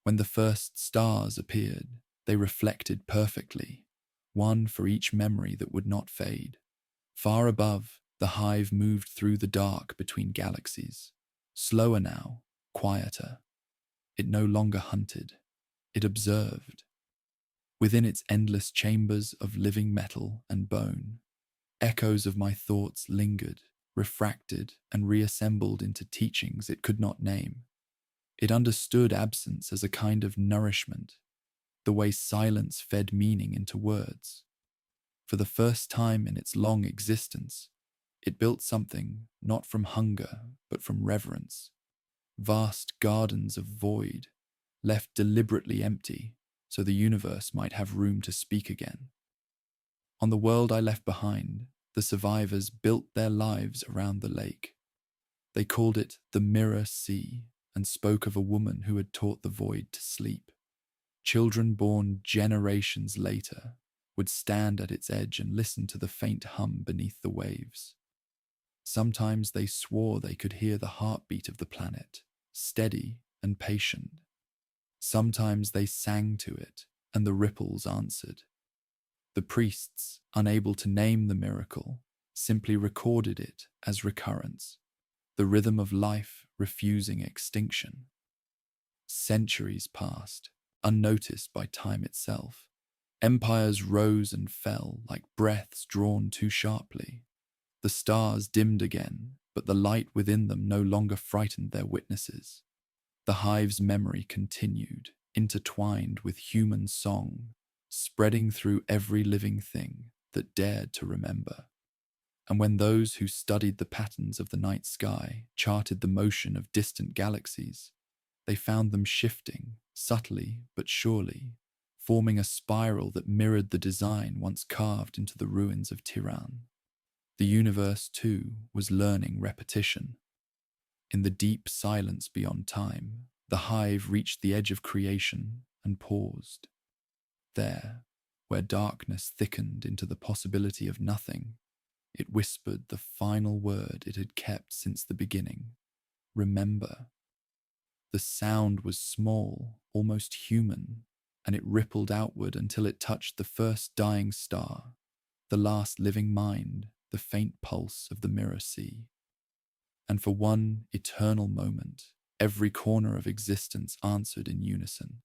When the first stars appeared, they reflected perfectly, one for each memory that would not fade. Far above, the hive moved through the dark between galaxies, slower now, quieter. It no longer hunted, it observed. Within its endless chambers of living metal and bone, echoes of my thoughts lingered, refracted, and reassembled into teachings it could not name. It understood absence as a kind of nourishment, the way silence fed meaning into words. For the first time in its long existence, it built something not from hunger, but from reverence. Vast gardens of void, left deliberately empty, so the universe might have room to speak again. On the world I left behind, the survivors built their lives around the lake. They called it the Mirror Sea and spoke of a woman who had taught the void to sleep. Children born generations later would stand at its edge and listen to the faint hum beneath the waves. Sometimes they swore they could hear the heartbeat of the planet, steady and patient. Sometimes they sang to it, and the ripples answered. The priests, unable to name the miracle, simply recorded it as recurrence, the rhythm of life refusing extinction. Centuries passed, unnoticed by time itself. Empires rose and fell like breaths drawn too sharply. The stars dimmed again, but the light within them no longer frightened their witnesses. The hive's memory continued, intertwined with human song, spreading through every living thing that dared to remember. And when those who studied the patterns of the night sky charted the motion of distant galaxies, they found them shifting, subtly but surely, forming a spiral that mirrored the design once carved into the ruins of Tiran. The universe, too, was learning repetition. In the deep silence beyond time, the hive reached the edge of creation and paused. There, where darkness thickened into the possibility of nothing, it whispered the final word it had kept since the beginning: remember. The sound was small, almost human, and it rippled outward until it touched the first dying star, the last living mind, the faint pulse of the Mirror Sea. And for one eternal moment, every corner of existence answered in unison,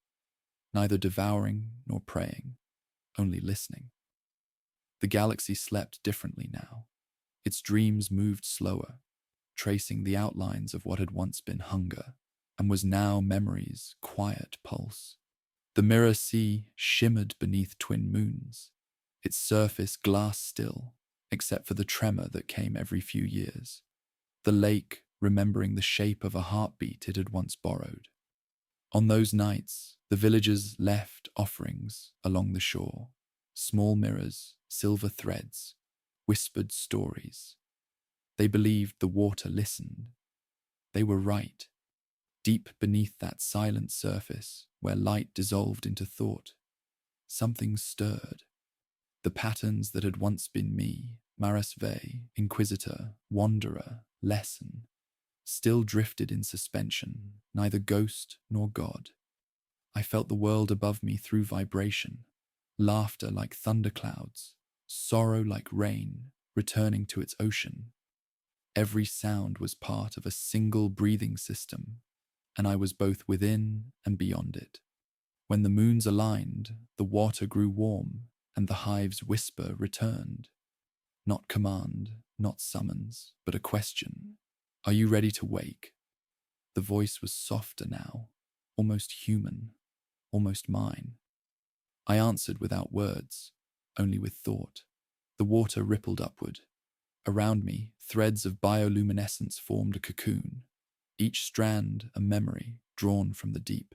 neither devouring nor praying, only listening. The galaxy slept differently now. Its dreams moved slower, tracing the outlines of what had once been hunger, and was now memory's quiet pulse. The mirror sea shimmered beneath twin moons, its surface glass still, except for the tremor that came every few years. The lake remembering the shape of a heartbeat it had once borrowed. On those nights, the villagers left offerings along the shore, small mirrors, silver threads, whispered stories. They believed the water listened. They were right. Deep beneath that silent surface, where light dissolved into thought, something stirred. The patterns that had once been me, Marasve, Inquisitor, Wanderer, Lesson, still drifted in suspension, neither ghost nor god. I felt the world above me through vibration, laughter like thunderclouds, sorrow like rain, returning to its ocean. Every sound was part of a single breathing system, and I was both within and beyond it. When the moons aligned, the water grew warm, and the hive's whisper returned. Not command, not summons, but a question. Are you ready to wake? The voice was softer now, almost human, almost mine. I answered without words, only with thought. The water rippled upward. Around me, threads of bioluminescence formed a cocoon, each strand a memory drawn from the deep.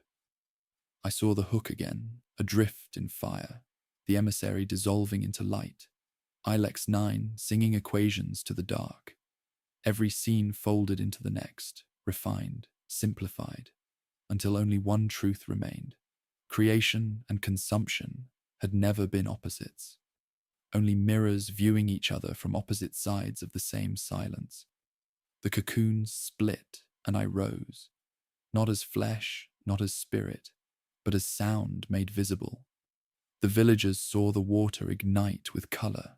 I saw the hook again, adrift in fire, the emissary dissolving into light, Ilex 9 singing equations to the dark. Every scene folded into the next, refined, simplified, until only one truth remained. Creation and consumption had never been opposites, only mirrors viewing each other from opposite sides of the same silence. The cocoon split, and I rose, not as flesh, not as spirit, but as sound made visible. The villagers saw the water ignite with color,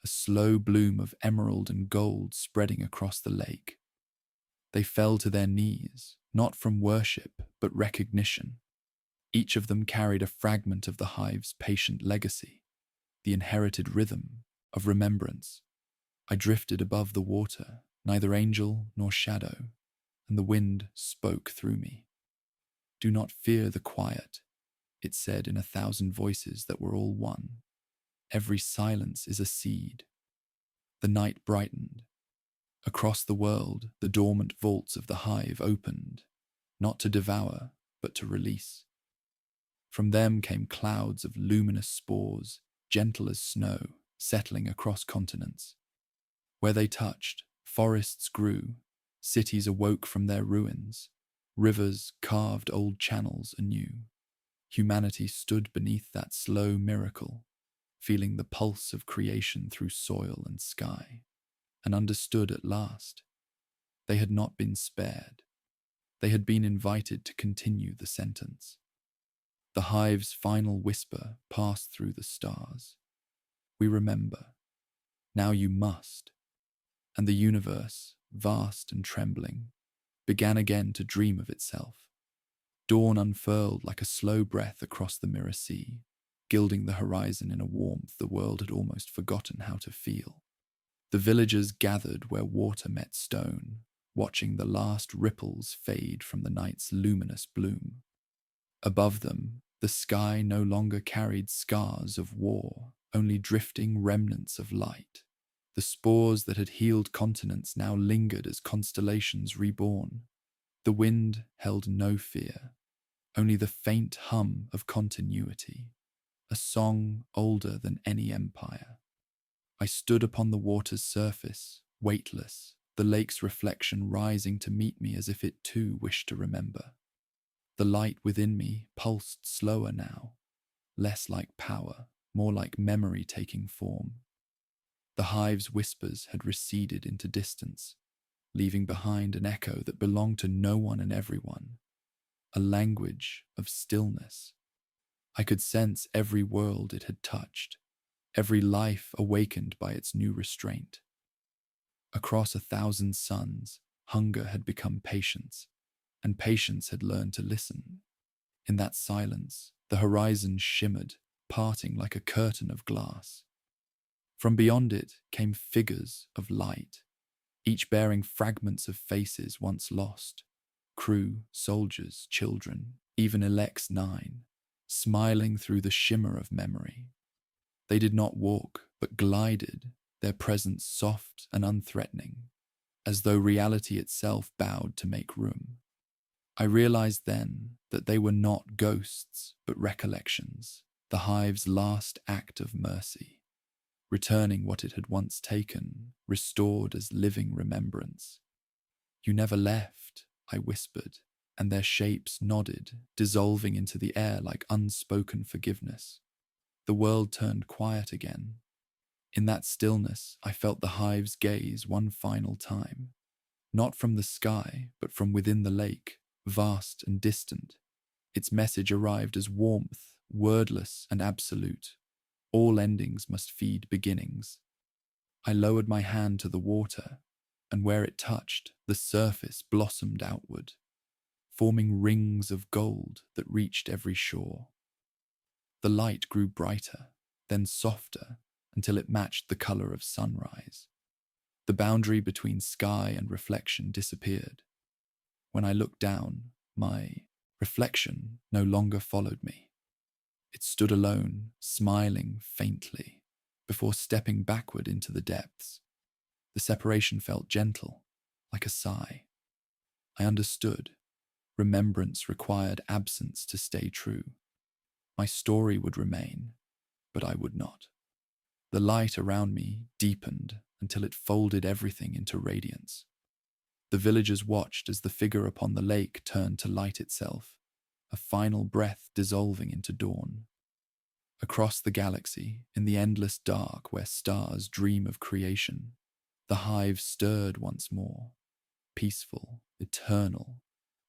a slow bloom of emerald and gold spreading across the lake. They fell to their knees, not from worship, but recognition. Each of them carried a fragment of the hive's patient legacy, the inherited rhythm of remembrance. I drifted above the water, neither angel nor shadow, and the wind spoke through me. Do not fear the quiet, it said in 1,000 voices that were all one. Every silence is a seed. The night brightened. Across the world, the dormant vaults of the hive opened, not to devour, but to release. From them came clouds of luminous spores, gentle as snow, settling across continents. Where they touched, forests grew, cities awoke from their ruins, rivers carved old channels anew. Humanity stood beneath that slow miracle, feeling the pulse of creation through soil and sky, and understood at last. They had not been spared. They had been invited to continue the sentence. The hive's final whisper passed through the stars. We remember. Now you must. And the universe, vast and trembling, began again to dream of itself. Dawn unfurled like a slow breath across the mirror sea, gilding the horizon in a warmth the world had almost forgotten how to feel. The villagers gathered where water met stone, watching the last ripples fade from the night's luminous bloom. Above them, the sky no longer carried scars of war, only drifting remnants of light. The spores that had healed continents now lingered as constellations reborn. The wind held no fear, only the faint hum of continuity, a song older than any empire. I stood upon the water's surface, weightless, the lake's reflection rising to meet me as if it too wished to remember. The light within me pulsed slower now, less like power, more like memory taking form. The hive's whispers had receded into distance, leaving behind an echo that belonged to no one and everyone, a language of stillness. I could sense every world it had touched, every life awakened by its new restraint. Across 1,000 suns, hunger had become patience, and patience had learned to listen. In that silence, the horizon shimmered, parting like a curtain of glass. From beyond it came figures of light, each bearing fragments of faces once lost. Crew, soldiers, children, even Ilex 9. smiling through the shimmer of memory. They did not walk, but glided, their presence soft and unthreatening, as though reality itself bowed to make room. I realized then that they were not ghosts, but recollections, the hive's last act of mercy, returning what it had once taken, restored as living remembrance. "You never left," I whispered, and their shapes nodded, dissolving into the air like unspoken forgiveness. The world turned quiet again. In that stillness, I felt the hive's gaze one final time, not from the sky, but from within the lake, vast and distant. Its message arrived as warmth, wordless and absolute. All endings must feed beginnings. I lowered my hand to the water, and where it touched, the surface blossomed outward, forming rings of gold that reached every shore. The light grew brighter, then softer, until it matched the color of sunrise. The boundary between sky and reflection disappeared. When I looked down, my reflection no longer followed me. It stood alone, smiling faintly, before stepping backward into the depths. The separation felt gentle, like a sigh. I understood. Remembrance required absence to stay true. My story would remain, but I would not. The light around me deepened until it folded everything into radiance. The villagers watched as the figure upon the lake turned to light itself, a final breath dissolving into dawn. Across the galaxy, in the endless dark where stars dream of creation, the hive stirred once more, peaceful, eternal,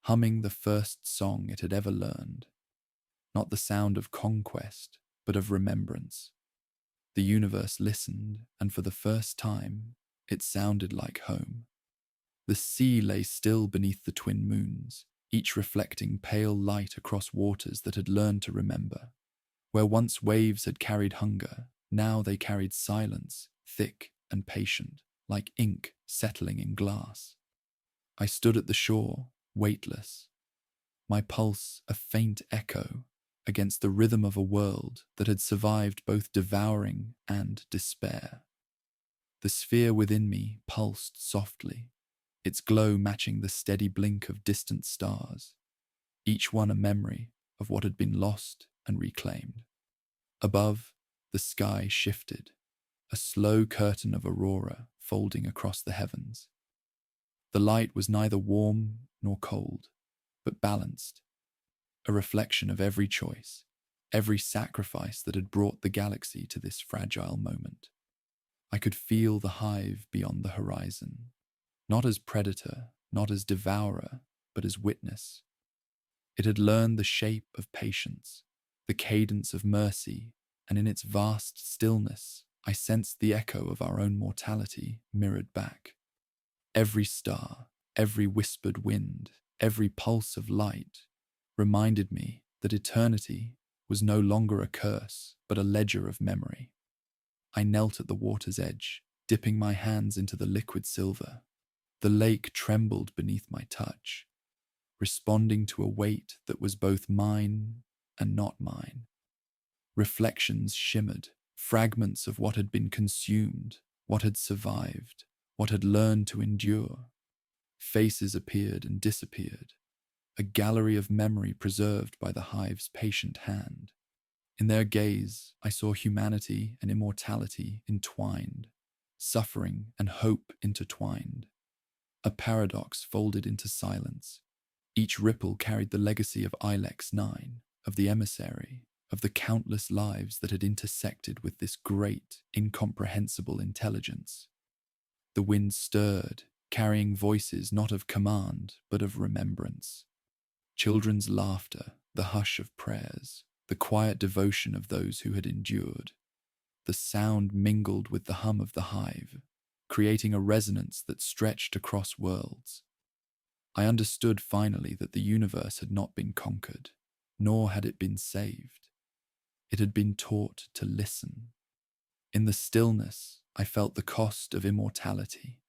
humming the first song it had ever learned. Not the sound of conquest, but of remembrance. The universe listened, and for the first time, it sounded like home. The sea lay still beneath the twin moons, each reflecting pale light across waters that had learned to remember. Where once waves had carried hunger, now they carried silence, thick and patient, like ink settling in glass. I stood at the shore, weightless, my pulse a faint echo against the rhythm of a world that had survived both devouring and despair. The sphere within me pulsed softly, its glow matching the steady blink of distant stars, each one a memory of what had been lost and reclaimed. Above, the sky shifted, a slow curtain of aurora folding across the heavens. The light was neither warm nor cold, but balanced, a reflection of every choice, every sacrifice that had brought the galaxy to this fragile moment. I could feel the hive beyond the horizon, not as predator, not as devourer, but as witness. It had learned the shape of patience, the cadence of mercy, and in its vast stillness, I sensed the echo of our own mortality mirrored back. Every star, every whispered wind, every pulse of light reminded me that eternity was no longer a curse, but a ledger of memory. I knelt at the water's edge, dipping my hands into the liquid silver. The lake trembled beneath my touch, responding to a weight that was both mine and not mine. Reflections shimmered, fragments of what had been consumed, what had survived, what had learned to endure. Faces appeared and disappeared, a gallery of memory preserved by the hive's patient hand. In their gaze, I saw humanity and immortality entwined, suffering and hope intertwined. A paradox folded into silence. Each ripple carried the legacy of Ilex 9, of the emissary, of the countless lives that had intersected with this great, incomprehensible intelligence. The wind stirred, carrying voices not of command, but of remembrance. Children's laughter, the hush of prayers, the quiet devotion of those who had endured. The sound mingled with the hum of the hive, creating a resonance that stretched across worlds. I understood finally that the universe had not been conquered, nor had it been saved. It had been taught to listen. In the stillness, I felt the cost of immortality,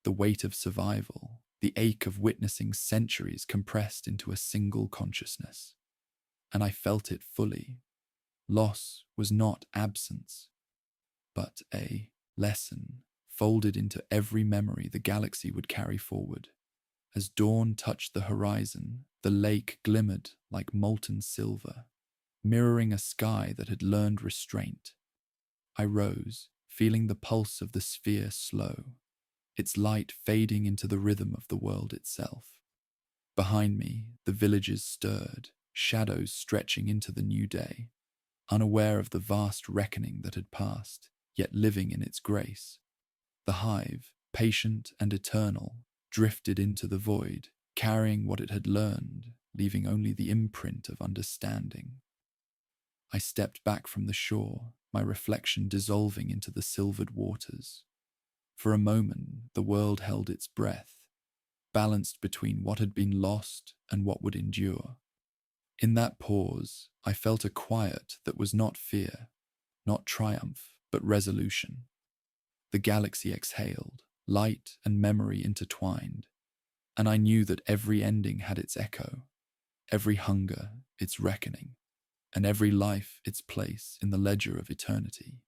the weight of survival, the ache of witnessing centuries compressed into a single consciousness. and I felt it fully. Loss was not absence, but a lesson folded into every memory the galaxy would carry forward. As dawn touched the horizon, the lake glimmered like molten silver, mirroring a sky that had learned restraint. I rose, feeling the pulse of the sphere slow, its light fading into the rhythm of the world itself. Behind me, the villages stirred, shadows stretching into the new day, unaware of the vast reckoning that had passed, yet living in its grace. The hive, patient and eternal, drifted into the void, carrying what it had learned, leaving only the imprint of understanding. I stepped back from the shore, my reflection dissolving into the silvered waters. For a moment, the world held its breath, balanced between what had been lost and what would endure. In that pause, I felt a quiet that was not fear, not triumph, but resolution. The galaxy exhaled, light and memory intertwined, and I knew that every ending had its echo, every hunger its reckoning, and every life its place in the ledger of eternity.